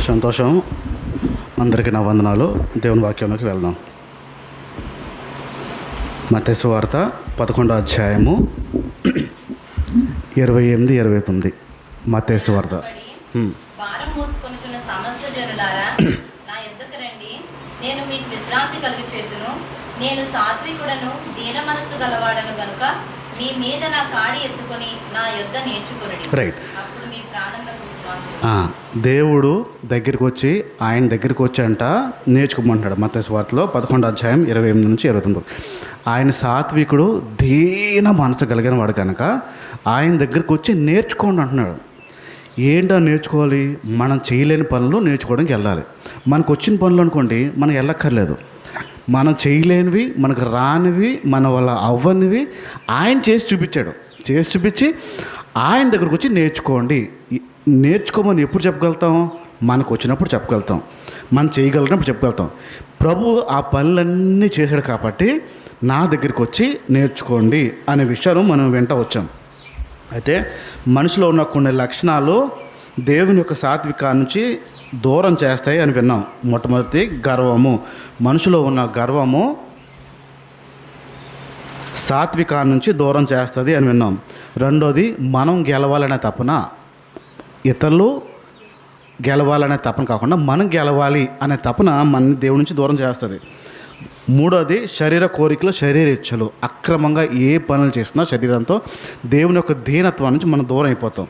సంతోషం. అందరికీ నా వందనాలు. దేవుని వాక్యంలోకి వెళ్దాం. మత్తయి సువార్త 11వ అధ్యాయము 28-29. మత్తయి సువార్త. భారం మోసుకొనుచున్న సమస్త జనులారా నా యొద్దకు రండి, నేను మీకు విశ్రాంతి కలుగచేయుదును. నేను సాత్వికుడను, దీన మనస్సు గలవాడను గనుక మీ మీద నా కాడి ఎత్తుకొని నా యొద్ద నేర్చుకొనుడి. రైట్. అప్పుడు మీ ప్రాణములకు విశ్రాంతి. దేవుడు దగ్గరికి వచ్చి ఆయన దగ్గరికి వచ్చి అంట నేర్చుకోమంటాడు. మత్తయి సువార్తలో 11వ అధ్యాయం 28-29. ఆయన సాత్వికుడు, దీన మనసు కలిగిన వాడు కనుక ఆయన దగ్గరికి వచ్చి నేర్చుకోండి అంటున్నాడు. ఏంటో నేర్చుకోవాలి? మనం చేయలేని పనులు నేర్చుకోవడానికి వెళ్ళాలి. మనకు వచ్చిన పనులు అనుకోండి మనం వెళ్ళక్కర్లేదు. మనం చేయలేనివి, మనకు రానివి, మన వల్ల అవ్వనివి ఆయన చేసి చూపించాడు. చేసి చూపించి ఆయన దగ్గరకు వచ్చి నేర్చుకోండి. నేర్చుకోమని ఎప్పుడు చెప్పగలుగుతాం? మనకు వచ్చినప్పుడు చెప్పగలుగుతాం, మనం చేయగలిగినప్పుడు చెప్పగలుగుతాం. ప్రభు ఆ పనులన్నీ చేశాడు కాబట్టి నా దగ్గరికి వచ్చి నేర్చుకోండి అనే విషయాలు మనం వెంట వచ్చాం. అయితే మనిషిలో ఉన్న కొన్ని లక్షణాలు దేవుని యొక్క సాత్వికా నుంచి దూరం చేస్తాయి అని విన్నాం. మొట్టమొదటి గర్వము. మనిషిలో ఉన్న గర్వము సాత్వికా నుంచి దూరం చేస్తుంది అని విన్నాం. రెండోది మనం గెలవాలనే తపన, ఇతరులు గెలవాలనే తపన కాకుండా మనం గెలవాలి అనే తపన మన దేవుడి నుంచి దూరం చేస్తుంది. మూడోది శరీర కోరికలు, శరీర ఇచ్చలు. అక్రమంగా ఏ పనులు చేసినా శరీరంతో దేవుని యొక్క దీనత్వం నుంచి మనం దూరం అయిపోతాం.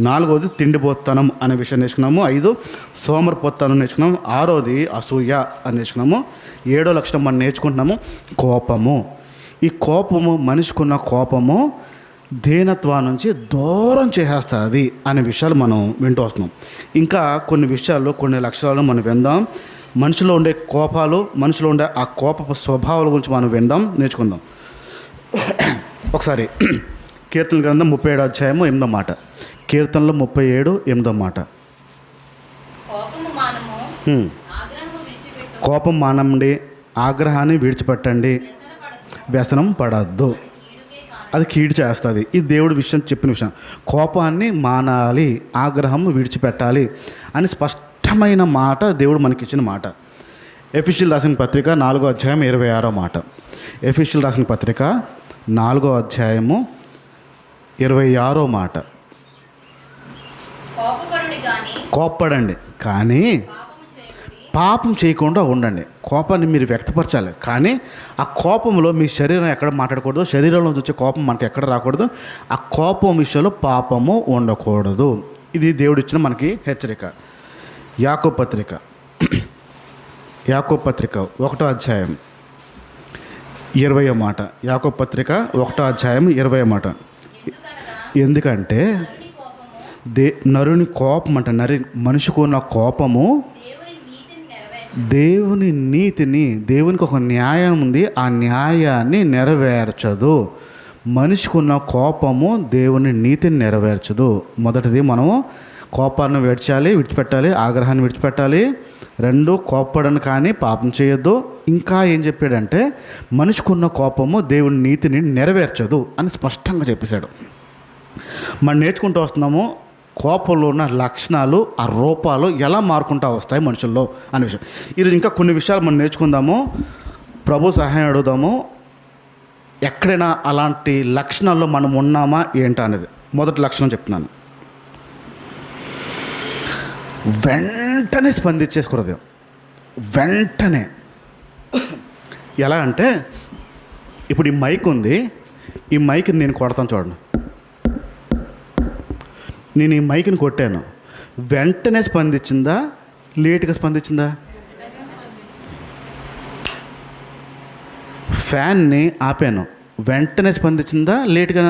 నాలుగోది తిండిపోతనం అనే విషయం నేర్చుకున్నాము. 5 సోమరిపోతనం నేర్చుకున్నాము. 6వది అసూయ అని నేర్చుకున్నాము. 7వ లక్షణం మనం నేర్చుకుంటున్నాము కోపము. ఈ కోపము, మనిషికున్న కోపము దీనత్వం నుంచి దూరం చేసేస్తుంది అనే విషయాలు మనం వింటూ వస్తున్నాం. ఇంకా కొన్ని విషయాలు, కొన్ని లక్షణాలను మనం విందాం. మనిషిలో ఉండే కోపాలు, మనిషిలో ఉండే ఆ కోపపు స్వభావాల గురించి మనం విందాం, నేర్చుకుందాం. ఒకసారి కీర్తన గ్రంథం 37వ అధ్యాయము 8వ మాట. కీర్తనలో 37:8 మాట. కోపం మానండి, ఆగ్రహాన్ని విడిచిపెట్టండి, వ్యసనం పడద్దు, అది కీడు చేస్తుంది. ఇది దేవుడి విషయం చెప్పిన విషయం. కోపాన్ని మానాలి, ఆగ్రహం విడిచిపెట్టాలి అని స్పష్టమైన మాట దేవుడు మనకిచ్చిన మాట. ఎఫెసీయులకు రాసిన పత్రిక 4వ అధ్యాయం 26వ మాట. ఎఫెసీయులకు రాసిన పత్రిక 4వ అధ్యాయము 26వ మాట. కోప్పడండి కానీ పాపం చేయకుండా ఉండండి. కోపాన్ని మీరు వ్యక్తపరచాలి, కానీ ఆ కోపంలో మీ శరీరం ఎక్కడ మాట్లాడకూడదు. శరీరంలో వచ్చే కోపం మనకి ఎక్కడ రాకూడదు. ఆ కోపం విషయంలో పాపము ఉండకూడదు. ఇది దేవుడిచ్చిన మనకి హెచ్చరిక. యాకోబు పత్రిక 1వ అధ్యాయం 20వ మాట. యాకోబు పత్రిక 1వ అధ్యాయం 20వ మాట. ఎందుకంటే నరుని కోపం అంట, మనిషికి ఉన్న కోపము దేవుని నీతిని, దేవునికి ఒక న్యాయం ఉంది, ఆ న్యాయాన్ని నెరవేర్చదు. మనిషికి ఉన్న కోపము దేవుని నీతిని నెరవేర్చదు. మొదటిది మనము కోపాన్ని విడిచిపెట్టాలి, ఆగ్రహాన్ని విడిచిపెట్టాలి. 2 కోప్పడను కానీ పాపం చేయొద్దు. ఇంకా ఏం చెప్పాడంటే మనిషికి ఉన్న కోపము దేవుని నీతిని నెరవేర్చదు అని స్పష్టంగా చెప్పేశాడు. మనం నేర్చుకుంటూ వస్తున్నాము కోపంలో ఉన్న లక్షణాలు, ఆ రూపాలు ఎలా మారుకుంటూ వస్తాయి మనుషుల్లో అనే విషయం. ఈరోజు ఇంకా కొన్ని విషయాలు మనం నేర్చుకుందాము, ప్రభు సహాయం అడుగుదాము. ఎక్కడైనా అలాంటి లక్షణాల్లో మనం ఉన్నామా ఏంటా అనేది. మొదటి లక్షణం చెప్తున్నాను, వెంటనే స్పందించే హృదయం. వెంటనే ఎలా అంటే, ఇప్పుడు ఈ మైక్ ఉంది, ఈ మైక్ని నేను కొడతాను చూడండి. నేను ఈ మైక్ని కొట్టాను, వెంటనే స్పందించిందా, లేట్గా స్పందించిందా? ఫ్యాన్ని ఆపాను, వెంటనే స్పందించిందా, లేట్గా?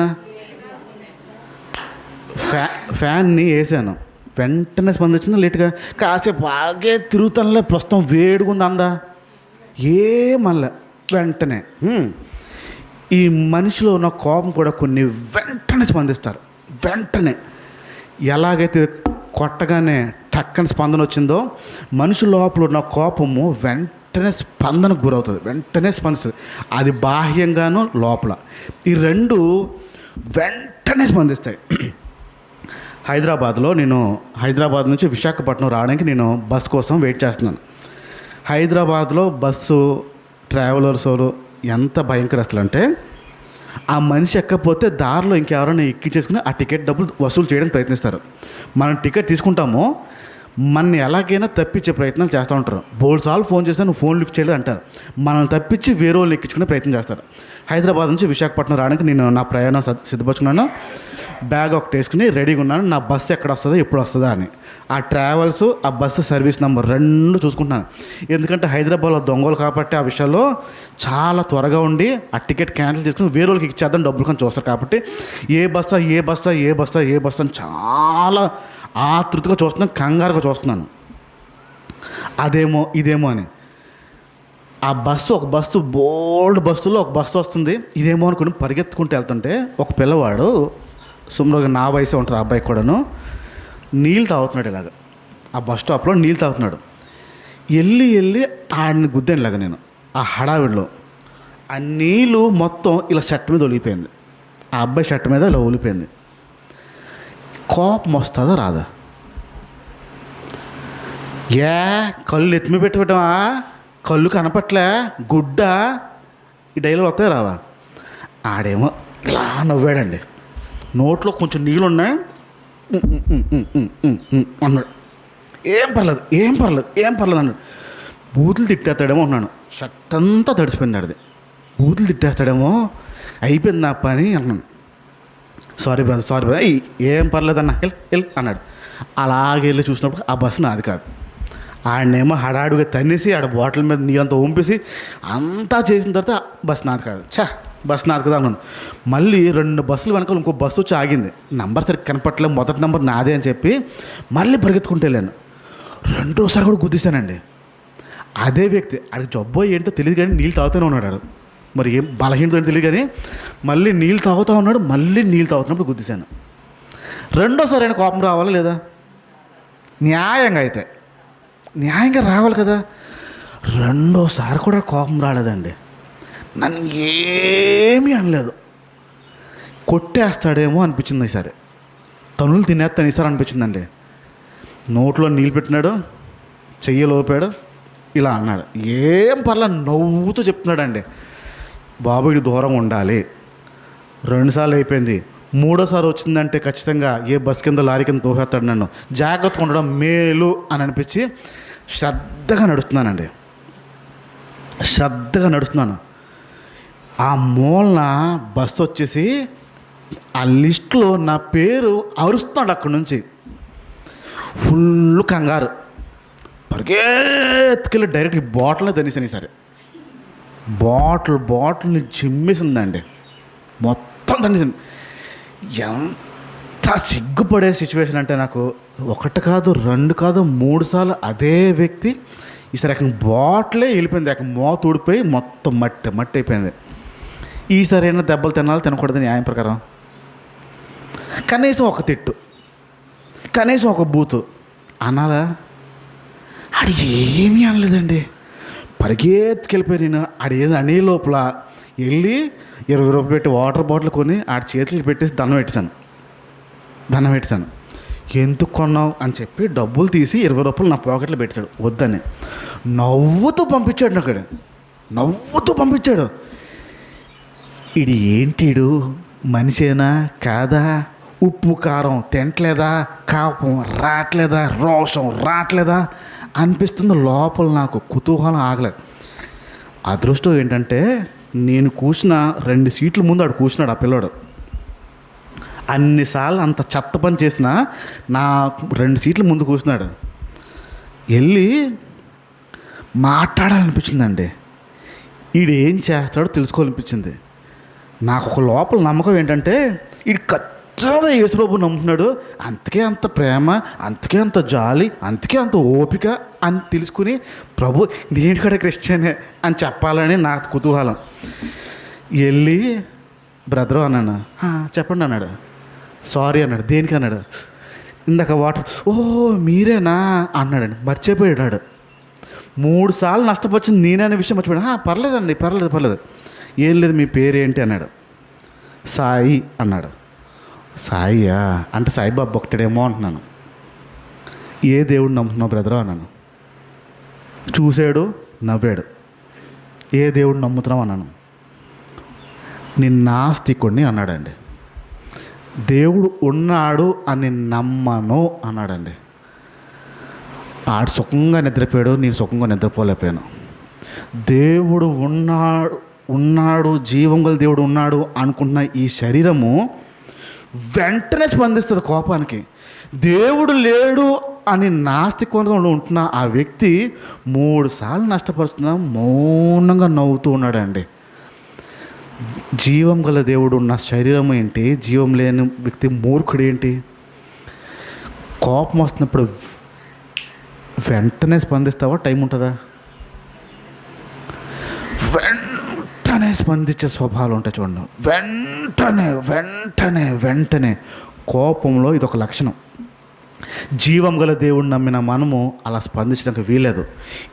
ఫ్యాన్ని వేసాను, వెంటనే స్పందించిందా, లేట్గా? కాసేపు బాగా తిరుగుతానులే, ప్రస్తుతం వేడిగుంది అందా, ఏమల్లా వెంటనే. ఈ మనిషిలో ఉన్న కోపం కూడా కొన్ని వెంటనే స్పందిస్తారు. వెంటనే ఎలాగైతే కొట్టగానే టక్కని స్పందన వచ్చిందో, మనిషి లోపల ఉన్న కోపము వెంటనే స్పందనకు గురవుతుంది, వెంటనే స్పందిస్తుంది. అది బాహ్యంగాను లోపల. ఈ 2 వెంటనే స్పందిస్తాయి. హైదరాబాద్లో నేను హైదరాబాద్ నుంచి విశాఖపట్నం రావడానికి నేను బస్ కోసం వెయిట్ చేస్తున్నాను. హైదరాబాద్లో బస్సు ట్రావెలర్స్ ఎంత భయంకరస్తులు అంటే, ఆ మనిషి ఎక్కకపోతే దారిలో ఇంకెవరైనా ఎక్కించేసుకుని ఆ టికెట్ డబ్బులు వసూలు చేయడానికి ప్రయత్నిస్తారు. మనం టికెట్ తీసుకుంటామో మనని ఎలాగైనా తప్పించే ప్రయత్నాలు చేస్తూ ఉంటారు. బోల్సార్లు ఫోన్ చేస్తే నువ్వు ఫోన్ లిఫ్ట్ చేయలేదు అంటారు. మనల్ని తప్పించి వేరే వాళ్ళని ఎక్కించుకునే ప్రయత్నం చేస్తారు. హైదరాబాద్ నుంచి విశాఖపట్నం రావడానికి నేను నా ప్రయాణం సిద్ధపరుచుకున్నాను. బ్యాగ్ ఒకటి వేసుకుని రెడీగా ఉన్నాను. నా బస్సు ఎక్కడ వస్తుందో ఎప్పుడు వస్తుందా అని. ఆ ట్రావెల్స్, ఆ బస్సు సర్వీస్ నెంబర్ రెండు చూసుకుంటున్నాను. ఎందుకంటే హైదరాబాద్లో దొంగలు కాబట్టి ఆ విషయాల్లో చాలా త్వరగా ఉండి ఆ టికెట్ క్యాన్సిల్ చేసుకుని వేరే వాళ్ళకి ఇచ్చేద్దాం డబ్బులు కానీ చూస్తారు. కాబట్టి ఏ బస్సా అని చాలా ఆతృతగా చూస్తున్నాను, కంగారుగా చూస్తున్నాను. అదేమో ఇదేమో అని. ఆ బస్సు ఒక బస్సు బోల్డ్ బస్సులో ఒక బస్సు వస్తుంది. ఇదేమో అనుకుని పరిగెత్తుకుంటూ వెళ్తుంటే ఒక పిల్లవాడు సుమారుగా నా వయసు ఉంటుంది, ఆ అబ్బాయి కూడాను, నీళ్ళు తాగుతున్నాడు. ఇలాగ ఆ బస్ స్టాప్లో నీళ్ళు తాగుతున్నాడు. వెళ్ళి ఆడిని గుద్దాను ఇలాగ నేను. ఆ హడావిడిలో ఆ నీళ్ళు మొత్తం ఇలా షర్ట్ మీద ఒలిగిపోయింది. ఆ అబ్బాయి షర్ట్ మీద ఇలా ఒలిపోయింది. కోపం వస్తుందా రాదా? కళ్ళు ఎత్తిమి పెట్టుకోవటమా, కళ్ళు కనపట్లే, గుడ్డ, ఈ డైలాగ్ వస్తాయి రావా? ఆడేమో ఇలా నవ్వాడండి. నోట్లో కొంచెం నీళ్ళు ఉన్నాయి అన్నాడు. ఏం పర్లేదు అన్నాడు. బూతులు తిట్టేస్తాడేమో అన్నాను. షర్ట్ అంతా తడిసిపోయింది ఆడిది. బూతులు తిట్టేస్తాడేమో, అయిపోయింది నా పని అన్నాను. సారీ బ్రదర్ ఏం పర్లేదన్న హెల్ అన్నాడు. అలాగే వెళ్ళి చూసినప్పుడు ఆ బస్సు నాది కాదు. ఆడనేమో హడాడుగా తన్నేసి ఆడ బాటిల్ మీద నీళ్ళంతా వంపేసి అంతా చేసిన తర్వాత బస్సు నాది కాదు, బస్సు నాది కదా అన్నాను. మళ్ళీ 2 బస్సులు వెనకాల ఇంకో బస్సు వచ్చి ఆగింది. నంబర్ సరిగ్గా కనపట్లేదు, మొదటి నెంబర్ నాదే అని చెప్పి మళ్ళీ పరిగెత్తుకుంటూ వెళ్ళాను. రెండోసారి కూడా గుద్దేశానండి. అదే వ్యక్తి, ఆడికి జబ్బో ఏంటో తెలియదు కానీ నీళ్ళు తాగుతూనే ఉన్నాడు. ఆడు మరి ఏం బలహీనతో తెలియదు కానీ మళ్ళీ నీళ్ళు తాగుతూ ఉన్నాడు. మళ్ళీ నీళ్ళు తాగుతున్నప్పుడు గుద్దేశాను. రెండోసారి అయినా కోపం రావాలా లేదా? న్యాయంగా రావాలి కదా. రెండోసారి కూడా కోపం రాలేదండి. నన్ను ఏమీ అనలేదు. కొట్టేస్తాడేమో అనిపించింది ఈసారి. తనులు తినేస్తాను ఈసారి అనిపించిందండి. నోట్లో నీళ్ళు పెట్టినాడు, చెయ్యి లోపాడు, ఇలా అన్నాడు. ఏం పర్లేదు నవ్వుతూ చెప్తున్నాడండి. బాబు ఇది దూరంగా ఉండాలి. 2 సార్లు అయిపోయింది. 3ఓసారి వచ్చిందంటే ఖచ్చితంగా ఏ బస్ కింద లారీ కింద తోసేస్తాడు. నన్ను జాగ్రత్తగా ఉండడం మేలు అని అనిపించి శ్రద్ధగా నడుస్తున్నాను. ఆ మూలన బస్సు వచ్చేసి ఆ లిస్టులో నా పేరు అరుస్తున్నాడు. అక్కడి నుంచి ఫుల్ కంగారు. పరిగెత్తుకెళ్ళి డైరెక్ట్ బాటిల్ని తనేసాను. సరే బాటిల్ని చిమ్మేసిందండి, మొత్తం తనేసింది. ఎంత సిగ్గుపడే సిచ్యువేషన్ అంటే నాకు 1 కాదు 2 కాదు 3 సార్లు అదే వ్యక్తి ఈసారి అక్కడ బాటిలే వెళ్ళిపోయింది. అక్కడ మోత ఊడిపోయి మొత్తం మట్టి అయిపోయింది. ఈసారి అయినా దెబ్బలు తినకూడదు న్యాయం ప్రకారం. కనీసం ఒక తిట్టు, కనీసం ఒక బూతు అనాలా? ఆడు ఏమీ అనలేదండి. పరిగెత్తుకెళ్ళిపోయి నేను ఏదో అనే లోపల వెళ్ళి 20 రూపాయలు పెట్టి వాటర్ బాటిల్ కొని ఆడి చేతులు పెట్టేసి దండం పెట్టాను. ఎందుకు కొన్నావు అని చెప్పి డబ్బులు తీసి 20 రూపాయలు నా పాకెట్లో పెట్టాడు. వద్దని నవ్వుతూ పంపించాడు. ఇది ఏంటిడు మనిషేనా కాదా? ఉప్పు కారం తింటలేదా? కాపం రావట్లేదా? రోషం రావట్లేదా అనిపిస్తుంది లోపల. నాకు కుతూహలం ఆగలేదు. అదృష్టం ఏంటంటే నేను కూర్చున్న 2 సీట్ల ముందు ఆడు కూర్చున్నాడు. ఆ పిల్లోడు అన్నిసార్లు అంత చెత్త పని చేసినా నా 2 సీట్ల ముందు కూర్చున్నాడు. వెళ్ళి మాట్లాడాలనిపించిందండి. వీడు ఏం చేస్తాడో తెలుసుకోవాలనిపించింది. నాకు ఒక లోపల నమ్మకం ఏంటంటే వీడు ఖచ్చితంగా యేసుప్రభు నమ్ముతున్నాడు, అంతకే అంత ప్రేమ, అంతకే అంత జాలి, అంతకే అంత ఓపిక అని తెలుసుకుని ప్రభు నేను కూడా క్రిస్టియనే అని చెప్పాలని నాకు కుతూహలం. వెళ్ళి బ్రదరు అన్నాను. చెప్పండి అన్నాడు. సారీ అన్నాడు. దేనికి అన్నాడు. ఇందాక వాటర్, ఓ మీరేనా అన్నాడండి. మర్చిపోయాడు. 3 సార్లు నష్టపోయింది నేనే అనే విషయం మర్చిపోయాడు. పర్లేదండి పర్లేదు. ఏం లేదు, మీ పేరేంటి అన్నాడు. సాయి అన్నాడు. సాయియా అంటే సాయిబాబా భక్తుడేమో అంటున్నాను. ఏ దేవుడు నమ్ముతున్నావు బ్రదరు అన్నాను. చూశాడు, నవ్వాడు. ఏ దేవుడు నమ్ముతున్నావు అన్నాను. నేను నాస్తికుడిని అన్నాడండి. దేవుడు ఉన్నాడు అని నమ్మను అన్నాడండి. ఆడు సుఖంగా నిద్రపోయాడు, నేను సుఖంగా నిద్రపోలేకపోయాను. దేవుడు ఉన్నాడు జీవం గల దేవుడు ఉన్నాడు అనుకుంటున్న ఈ శరీరము వెంటనే స్పందిస్తుంది కోపానికి. దేవుడు లేడు అని నాస్తికంలో ఉంటున్న ఆ వ్యక్తి 3 సార్లు నష్టపరుస్తున్నా మౌనంగా నవ్వుతూ ఉన్నాడండి. జీవం గల దేవుడు ఉన్న శరీరం ఏంటి, జీవం లేని వ్యక్తి మూర్ఖుడు ఏంటి? కోపం వస్తున్నప్పుడు వెంటనే స్పందిస్తావా? టైం ఉంటుందా? వెంటనే స్పందించే స్వభావాలు ఉంటాయి చూడండి. వెంటనే కోపంలో ఇదొక లక్షణం. జీవం గల దేవుడిని నమ్మిన మనము అలా స్పందించడానికి వీలేదు.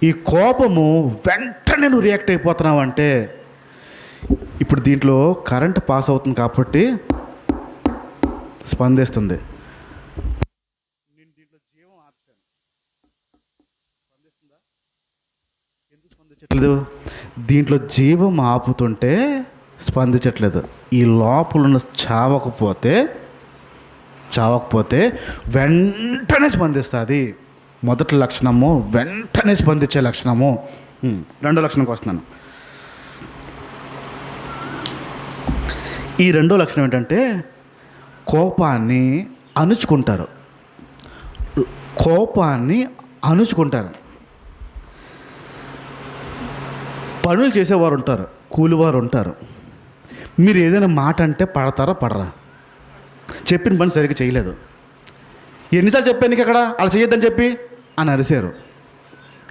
ఈ కోపము వెంటనే నువ్వు రియాక్ట్ అయిపోతున్నావు అంటే, ఇప్పుడు దీంట్లో కరెంట్ పాస్ అవుతుంది కాబట్టి స్పందిస్తుంది. నేను దీంట్లో జీవం ఆపుతాను, స్పందిస్తుందా? ఎందుకు స్పందించట్లేదు? దీంట్లో జీవం ఆపుతుంటే స్పందించట్లేదు. ఈ లోపల ఉన్న చావకపోతే వెంటనే స్పందిస్తుంది. మొదటి లక్షణము వెంటనే స్పందించే లక్షణము. రెండో లక్షణంకి వస్తున్నాను. ఈ రెండో లక్షణం ఏంటంటే కోపాన్ని అణుచుకుంటారు. పనులు చేసేవారు ఉంటారు, కూలివారు ఉంటారు. మీరు ఏదైనా మాట అంటే పడతారా పడరా? చెప్పిన పని సరిగ్గా చేయలేదు. ఎన్నిసార్లు చెప్పాను నీకు అక్కడ అలా చేయొద్దని చెప్పి అని అరిశారు.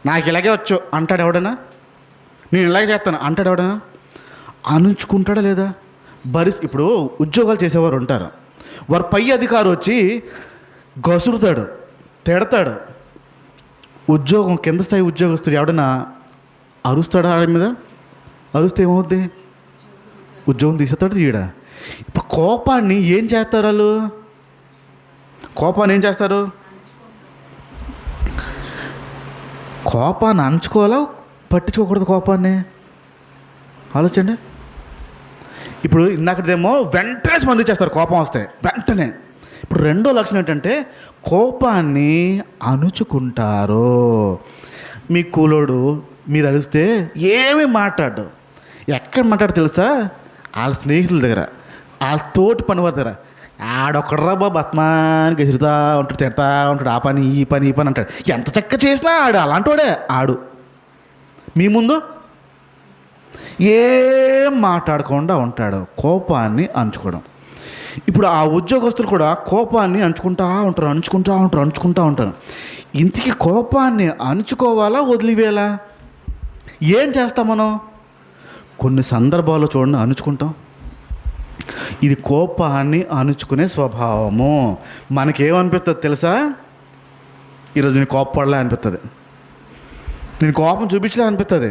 నాకు ఇలాగే వచ్చు అంటాడు ఎవడైనా? నేను ఇలాగే చేస్తాను అంటాడు ఎవడైనా? అణుచుకుంటాడా లేదా? ఇప్పుడు ఉద్యోగాలు చేసేవారు ఉంటారు. వారు పై అధికారి వచ్చి గసురుతాడు, తిడతాడు. ఉద్యోగం కింద స్థాయి ఉద్యోగస్తుడు ఎవడైనా అరుస్తాడా? ఆడి మీద అరుస్తే ఏమవుద్ది? ఉద్యోగం తీసేస్తాడు, తీయడా? ఇప్పుడు కోపాన్ని ఏం చేస్తారు వాళ్ళు? కోపాన్ని ఏం చేస్తారు? కోపాన్ని అణుచుకోవాలా, పట్టించుకోకూడదు కోపాన్ని? ఆలోచండి. ఇప్పుడు ఇందాకదేమో వెంటనే స్పందించేస్తారు కోపం వస్తే వెంటనే. ఇప్పుడు రెండో లక్షణం ఏంటంటే కోపాన్ని అణుచుకుంటారు. మీ కూలోడు మీరు అరిస్తే ఏమీ మాట్లాడు. ఎక్కడ మాట్లాడు తెలుసా? వాళ్ళ స్నేహితుల దగ్గర, వాళ్ళ తోటి పనివారి దగ్గర. ఆడొక్కడ్రా బాబు బత్మానికి ఎదురుతా ఉంటాడు, తిడతా ఉంటాడు. ఆ పని ఈ పని అంటాడు. ఎంత చక్క చేసినా అలాంటోడే ఆడు. మీ ముందు ఏం మాట్లాడకుండా ఉంటాడు. కోపాన్ని అణుచుకోవడం. ఇప్పుడు ఆ ఉద్యోగస్తులు కూడా కోపాన్ని అణుచుకుంటూ ఉంటారు. ఇంతకీ కోపాన్ని అణుచుకోవాలా, వదిలివేయాలా? ఏం చేస్తాం మనం? కొన్ని సందర్భాల్లో చూడండి అణుచుకుంటాం. ఇది కోపాన్ని అణుచుకునే స్వభావము. మనకేమనిపిస్తుంది తెలుసా? ఈరోజు నేను కోపపడలే అనిపిస్తుంది, నేను కోపం చూపించలే అనిపిస్తుంది.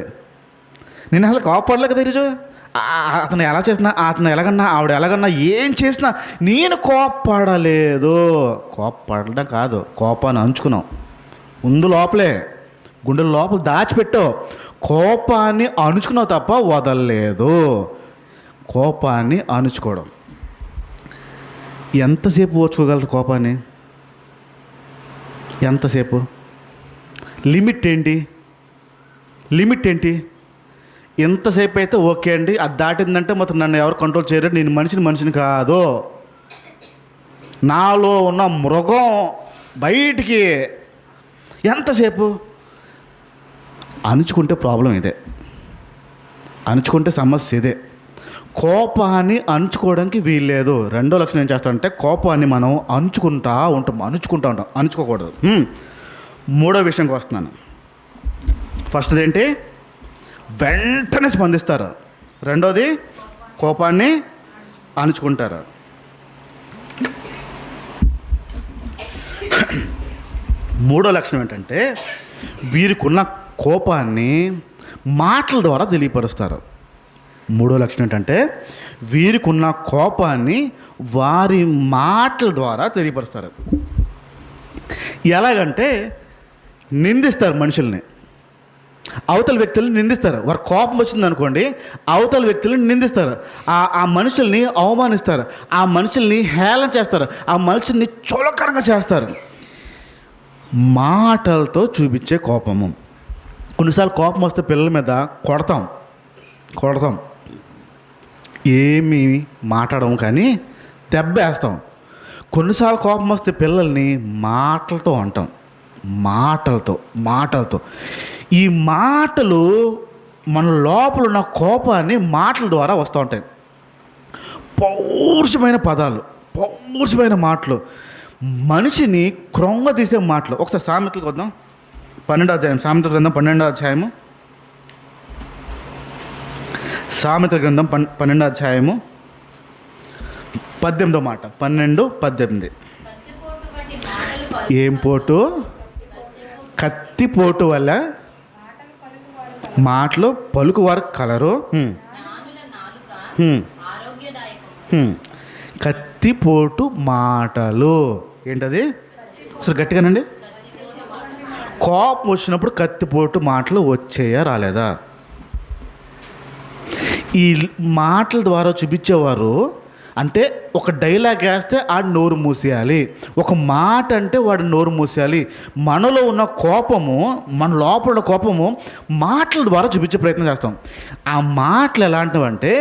నేను అసలు కోపపడలే కదా ఈరోజు. అతను ఎలా చేసినా, అతను ఎలాగన్నా, ఆవిడ ఎలాగన్నా, ఏం చేసినా నేను కోపపడలేదు. కోపపడడం కాదు, కోపాన్ని అణుచుకున్నాం. ముందు లోపలే గుండెల లోపల దాచిపెట్టావు. కోపాన్ని అణుచుకున్నావు తప్ప వదలలేదు. కోపాన్ని అణుచుకోవడం. ఎంతసేపు ఓర్చుకోగలరు కోపాన్ని? ఎంతసేపు? లిమిట్ ఏంటి? ఎంతసేపు అయితే ఓకే అండి, అది దాటిందంటే మొత్తం నన్ను ఎవరు కంట్రోల్ చేయరు, నేను మనిషిని కాదు, నాలో ఉన్న మృగం బయటికి. ఎంతసేపు? అణుచుకుంటే ప్రాబ్లం ఇదే, అణుచుకుంటే సమస్య ఇదే. కోపాన్ని అణుచుకోవడానికి వీల్లేదు. రెండో లక్షణం ఏం చేస్తారంటే కోపాన్ని మనం అణుచుకుంటా ఉంటాం. అణుచుకోకూడదు. మూడో విషయంకి వస్తున్నాను. ఫస్ట్ది ఏంటి? వెంటనే స్పందిస్తారు. రెండోది కోపాన్ని అణుచుకుంటారు. మూడో లక్షణం ఏంటంటే వీరికున్న కోపాన్ని మాటల ద్వారా తెలియపరుస్తారు. మూడో లక్షణం ఏంటంటే వీరికి ఉన్న కోపాన్ని వారి మాటల ద్వారా తెలియపరుస్తారు. ఎలాగంటే నిందిస్తారు మనుషుల్ని, అవతల వ్యక్తుల్ని నిందిస్తారు. వారి కోపం వచ్చింది అనుకోండి, అవతల వ్యక్తులను నిందిస్తారు, ఆ మనుషుల్ని అవమానిస్తారు, ఆ మనుషుల్ని హేళన చేస్తారు, ఆ మనుషుల్ని చులకనగా చేస్తారు. మాటలతో చూపించే కోపము. కొన్నిసార్లు కోపం వస్తే పిల్లల మీద కొడతాం, ఏమీ మాట్లాడము కానీ దెబ్బ వేస్తాం. కొన్నిసార్లు కోపం వస్తే పిల్లల్ని మాటలతో అంటాం, మాటలతో. ఈ మాటలు మన లోపల ఉన్న కోపాన్ని మాటల ద్వారా వస్తూ ఉంటాయి. పౌరుషమైన పదాలు, పౌరుషమైన మాటలు, మనిషిని కృంగదీసే మాటలు. ఒకసారి సామెతలకు వద్దాం. 12వ అధ్యాయం, సామెతల గ్రంథం 12వ అధ్యాయము, సామెతల గ్రంథం 12వ అధ్యాయము 18వ మాట. 12:18. ఏం పోటు? కత్తిపోటు వల్ల మాటలు పలుకువారు కలరు. కత్తిపోటు మాటలు ఏంటది? అసలు గట్టిగానండి. కోపం వచ్చినప్పుడు కత్తిపోటు మాటలు వచ్చేయా రాలేదా? ఈ మాటల ద్వారా చూపించేవారు అంటే ఒక డైలాగ్ వేస్తే ఆడు నోరు మూసేయాలి, ఒక మాట అంటే వాడు నోరు మూసేయాలి. మనలో ఉన్న కోపము, మన లోపల ఉన్న కోపము మాటల ద్వారా చూపించే ప్రయత్నం చేస్తాం. ఆ మాటలు ఎలాంటివంటే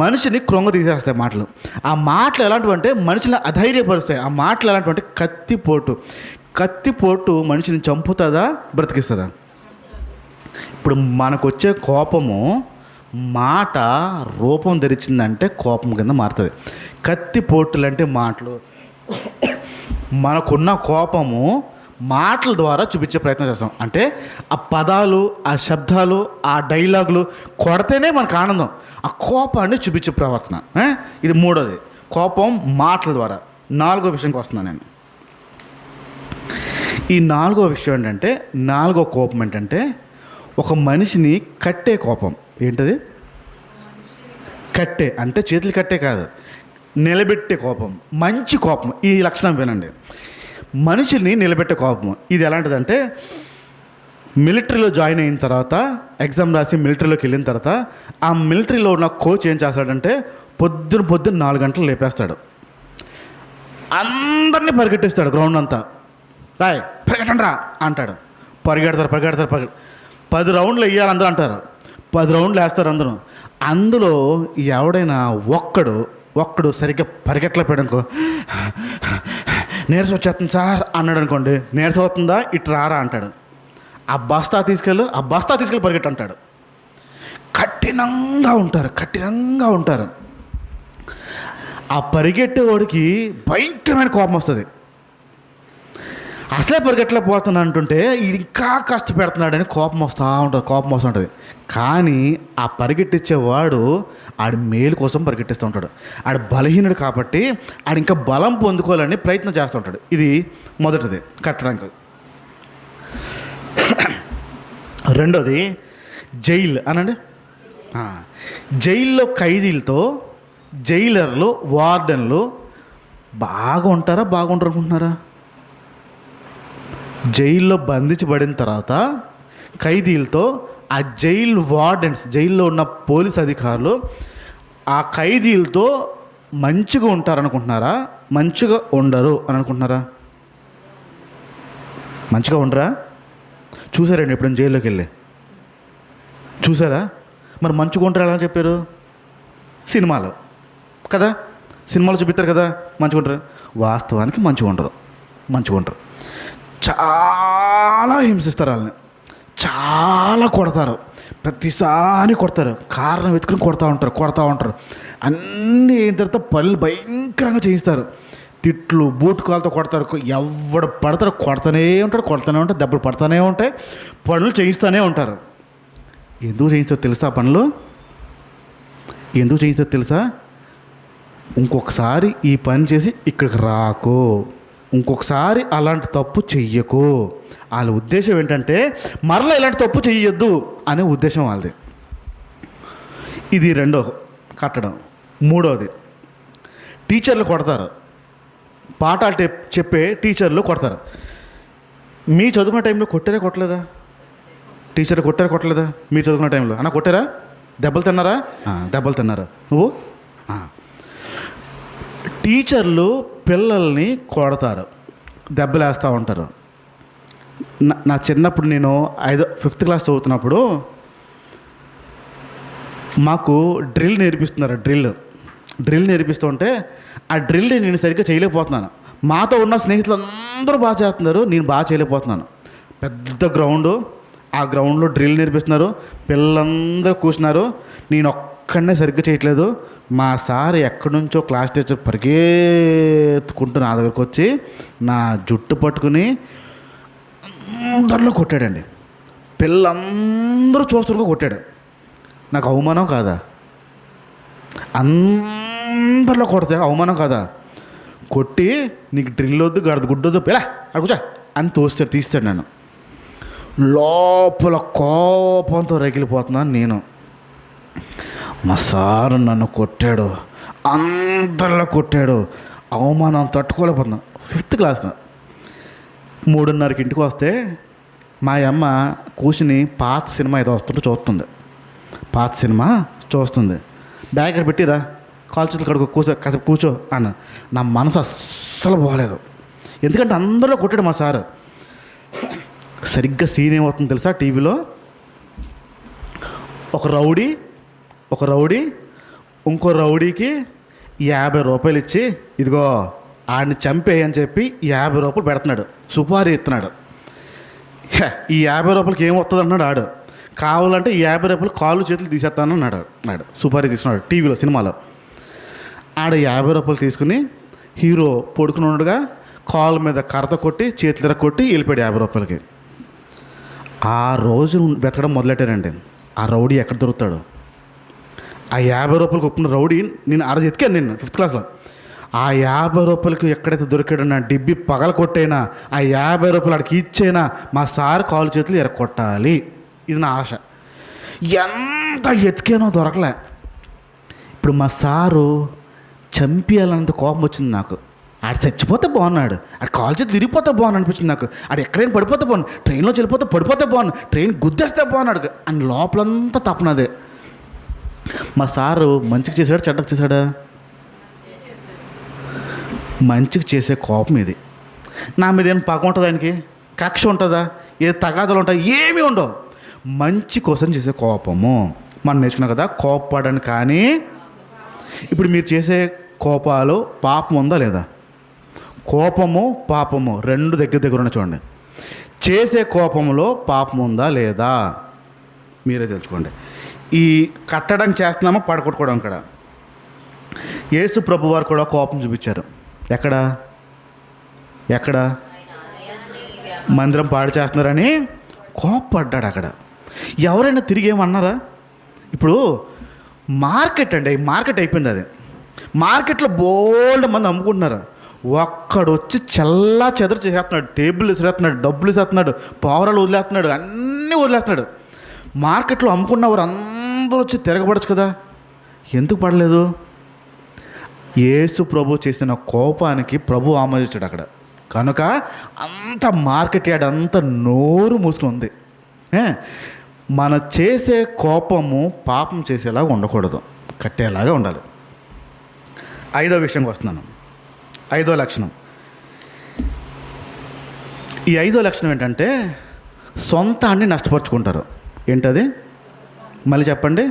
మనిషిని కృంగ తీసేస్తాయి మాటలు. ఆ మాటలు ఎలాంటివంటే మనిషిని అధైర్యపరుస్తాయి. ఆ మాటలు ఎలాంటివంటే కత్తిపోటు మనిషిని చంపుతుందా బ్రతికిస్తుందా? ఇప్పుడు మనకు వచ్చే కోపము మాట రూపం ధరించిందంటే కోపం కింద మారుతుంది. కత్తిపోటులు అంటే మాటలు. మనకున్న కోపము మాటల ద్వారా చూపించే ప్రయత్నం చేస్తాం. అంటే ఆ పదాలు, ఆ శబ్దాలు, ఆ డైలాగులు కొడితేనే మనకు ఆనందం. ఆ కోపాన్ని చూపించే ప్రవర్తన. ఇది మూడోది, కోపం మాటల ద్వారా. 4వ విషయంకి వస్తున్నాను నేను. ఈ 4వ విషయం ఏంటంటే, 4వ కోపం ఏంటంటే ఒక మనిషిని కట్టే కోపం. ఏంటది? కట్టే అంటే చేతులు కట్టే కాదు, నిలబెట్టే కోపం, మంచి కోపం. ఈ లక్షణం వినండి, మనిషిని నిలబెట్టే కోపం. ఇది ఎలాంటిదంటే మిలిటరీలో జాయిన్ అయిన తర్వాత, ఎగ్జామ్ రాసి మిలిటరీలోకి వెళ్ళిన తర్వాత ఆ మిలిటరీలో ఉన్న కోచ్ ఏం చేస్తాడంటే పొద్దున 4 గంటలు లేపేస్తాడు, అందరినీ పరిగెట్టిస్తాడు. గ్రౌండ్ అంతా రాయ్ పరిగెట్టండి రా అంటాడు. పరిగెడతారు 10 రౌండ్లు వేయాలి అందరూ అంటారు. 10 రౌండ్లు వేస్తారు అందరూ. అందులో ఎవడైనా ఒక్కడు సరిగ్గా పరిగెట్టలేపాడు అనుకో, నీరసం వచ్చేస్తుంది సార్ అన్నాడు అనుకోండి, నీరసం అవుతుందా ఇటు రారా అంటాడు. ఆ బస్తా తీసుకెళ్ళి పరిగెట్టు అంటాడు. కఠినంగా ఉంటారు. ఆ పరిగెట్టేవాడికి భయంకరమైన కోపం వస్తుంది. అసలే పరిగెట్టలేకపోతున్నా అంటుంటే ఇంకా కష్టపెడుతున్నాడని కోపం వస్తూ ఉంటుంది. కానీ ఆ పరిగెట్టించేవాడు ఆడి మేలు కోసం పరిగెట్టిస్తూ ఉంటాడు. ఆడు బలహీనుడు కాబట్టి ఆడు ఇంకా బలం పొందుకోవాలని ప్రయత్నం చేస్తూ ఉంటాడు. ఇది మొదటిది, కట్టడానికి. రెండోది జైలు అనండి. జైల్లో ఖైదీలతో జైలర్లు, వార్డెన్లు బాగుంటారు అనుకుంటున్నారా? జైల్లో బంధించబడిన తర్వాత ఖైదీలతో ఆ జైలు వార్డెన్స్, జైల్లో ఉన్న పోలీస్ అధికారులు ఆ ఖైదీలతో మంచిగా ఉంటారనుకుంటున్నారా? మంచిగా ఉండరు అని అనుకుంటున్నారా? మంచిగా ఉండరా? చూసారండి ఎప్పుడైనా జైల్లోకి వెళ్ళి? చూసారా? మరి మంచిగా ఉంటారు ఎలా చెప్పారు? సినిమాలో కదా, సినిమాలో చూపిస్తారు కదా మంచిగా ఉంటారు. వాస్తవానికి మంచిగా ఉండరు. చాలా హింసిస్తారు వాళ్ళని, చాలా కొడతారు, ప్రతిసారి కొడతారు, కారణం వెతుకుని కొడతా ఉంటారు. అన్నీ అయిన తర్వాత పనులు భయంకరంగా చేయిస్తారు. తిట్లు, బూట్ కాళ్ళతో కొడతారు. ఎవడు పడతారు కొడతానే ఉంటారు, దెబ్బలు పడతానే ఉంటాయి, పనులు చేయిస్తూనే ఉంటారు. ఎందుకు చేయిస్తారో తెలుసా? పనులు ఎందుకు చేయిస్తారో తెలుసా? ఇంకొకసారి ఈ పని చేసి ఇక్కడికి రాకు, ఇంకొకసారి అలాంటి తప్పు చెయ్యకు. వాళ్ళ ఉద్దేశం ఏంటంటే మరలా ఇలాంటి తప్పు చెయ్యొద్దు అనే ఉద్దేశం వాళ్ళది. ఇది రెండో కట్టడం. మూడోది, టీచర్లు కొడతారు. పాఠాలు చెప్పే టీచర్లు కొడతారు. మీ చదువుకున్న టైంలో కొట్టలేదా? టీచర్ కొట్టలేదా? మీరు చదువుకున్న టైంలో అన్న కొట్టారా? దెబ్బలు తిన్నారా? దెబ్బలు తిన్నారా? నువ్వు? టీచర్లు పిల్లల్ని కొడతారు, దెబ్బలు వేస్తూ ఉంటారు. నా చిన్నప్పుడు నేను 5th క్లాస్ చదువుతున్నప్పుడు మాకు డ్రిల్ నేర్పిస్తున్నారు. డ్రిల్ నేర్పిస్తుంటే ఆ డ్రిల్ని నేను సరిగ్గా చేయలేకపోతున్నాను. మాతో ఉన్న స్నేహితులు అందరూ బాగా చేస్తున్నారు, నేను బాగా చేయలేకపోతున్నాను. పెద్ద గ్రౌండు, ఆ గ్రౌండ్లో డ్రిల్ నేర్పిస్తున్నారు, పిల్లలందరూ కూర్చున్నారు, నేను ఒక్కడనే సరిగ్గా చేయట్లేదు. మా సార్ ఎక్కడి నుంచో క్లాస్ టీచర్ పరిగెత్తుకుంటూ నా దగ్గరకు వచ్చి నా జుట్టు పట్టుకుని అందరిలో కొట్టాడండి. పిల్లలందరూ చూస్తుండగా కొట్టాడు. నాకు అవమానం కాదా? అందరిలో కొడితే అవమానం కాదా? కొట్టి నీకు డ్రిల్ వద్దు, గడద గుడ్డొద్దు, పిల్ల అడుగుచా అని తీస్తాడు. నన్ను లోపల కోపంతో రగిలిపోతున్నాను నేను. మా సారు నన్ను కొట్టాడు, అందరిలో కొట్టాడు, అవమానం తట్టుకోలేకపోతున్నాను. 5th class. 3:30కి ఇంటికి వస్తే మా అమ్మ కూర్చుని పాత సినిమా ఏదో వస్తుంటే చూస్తుంది. పాత సినిమా చూస్తుంది. బ్యాగ్ ఇక్కడ పెట్టిరా, కాలు చేతులు కడుకో, కాసేపు కూర్చో అన్న. నా మనసు అస్సలు బాగలేదు. ఎందుకంటే అందరిలో కొట్టాడు మా సారు. సరిగ్గా సీన్ ఏమవుతుందో తెలుసా? టీవీలో ఒక రౌడీ ఇంకో రౌడీకి 50 రూపాయలు ఇచ్చి, ఇదిగో ఆడిని చంపేయని చెప్పి 50 రూపాయలు పెడుతున్నాడు, సుపారీ ఇస్తున్నాడు. ఈ 50 రూపాయలకి ఏం వస్తుంది అన్నాడు ఆడు. కావాలంటే ఈ 50 రూపాయలు కాళ్ళు చేతులు తీసేస్తాను అన్నాడు. సుపారీ తీసుకున్నాడు టీవీలో, సినిమాలో. ఆడ 50 రూపాయలు తీసుకుని హీరో పడుకుని ఉండగా కాళ్ళ మీద కర్రత కొట్టి చేతులు కొట్టి వెళ్ళిపోయాడు 50 రూపాయలకి. ఆ రోజు వెతకడం మొదలెట్టారండి. ఆ రౌడీ ఎక్కడ దొరుకుతాడు? ఆ 50 రూపాయలకి ఒప్పుకున్న రౌడీ నేను ఆ రోజు ఎతికాను, నేను 5th క్లాస్లో. ఆ 50 రూపాయలకి ఎక్కడైతే దొరికాడో నా డిబ్బి పగల కొట్టైనా, ఆ 50 రూపాయలు ఆడికి ఇచ్చైనా మా సార్ కాలు చేతులు ఎరగొట్టాలి. ఇది నా ఆశ. ఎంత ఎతికానో దొరకలే. ఇప్పుడు మా సారు చంపేయాలన్నంత కోపం వచ్చింది నాకు. ఆడు చచ్చిపోతే బాగున్నాడు, ఆడు కాలు చేతి తిరిగిపోతే బాగున్నాడు అనిపించింది నాకు. ఆడు ఎక్కడైనా పడిపోతే బాగున్నాడు, ట్రైన్లో వెళ్ళిపోతే పడిపోతే బాగున్నాడు, ట్రైన్ గుద్దేస్తే బాగున్నాడు అని లోపలంతా తప్పనదే. మా సారు మంచికి చేశాడా చెడ్డకు చేశాడా? మంచికి చేసే కోపం ఇది. నా మీద ఏం పగ ఉంటుంది, ఆయనకి కక్ష ఉంటుందా, ఏ తగాదాలు ఉంటాయి? ఏమీ ఉండవు. మంచి కోసం చేసే కోపము. మనం నేర్చుకున్నాం కదా, కోపపడని. కానీ ఇప్పుడు మీరు చేసే కోపాలు పాపం ఉందా లేదా? కోపము పాపము రెండు దగ్గర ఉన్న చూడండి. చేసే కోపంలో పాపం ఉందా లేదా మీరే తెలుసుకోండి. ఈ కట్టడం చేస్తున్నామో పడగొట్టుకోవడం కూడా యేసు ప్రభు వారు కూడా కోపం చూపించారు. ఎక్కడ మందిరం పాడు చేస్తున్నారని కోపపడ్డాడు అక్కడ. ఎవరైనా తిరిగి ఏమన్నారా? ఇప్పుడు మార్కెట్ అండి, మార్కెట్ అయిపోయింది. అది మార్కెట్లో బోల్డ్ మంది అమ్ముకుంటున్నారు. ఒక్కడు వచ్చి చల్లా చెదరు చేసేస్తున్నాడు, టేబుల్ విసిరేస్తున్నాడు, డబ్బులు విసిరేస్తున్నాడు, పావురాలు వదిలేస్తున్నాడు, అన్నీ వదిలేస్తున్నాడు. మార్కెట్లో అమ్ముకున్నవారు అందరూ వచ్చి తిరగబడచ్చు కదా, ఎందుకు పడలేదు? యేసు ప్రభు చేసిన కోపానికి ప్రభు ఆమోదించాడు అక్కడ. కనుక అంత మార్కెట్ యార్డ్ అంత నోరు మూసుకుని ఉంది. మన చేసే కోపము పాపం చేసేలాగా ఉండకూడదు, కట్టేలాగా ఉండాలి. 5వ విషయంకి వస్తున్నాను. 5వ లక్షణం. ఈ 5వ లక్షణం ఏంటంటే సొంతాన్ని నష్టపరుచుకుంటారు. ఏంటది? మళ్ళీ చెప్పండి.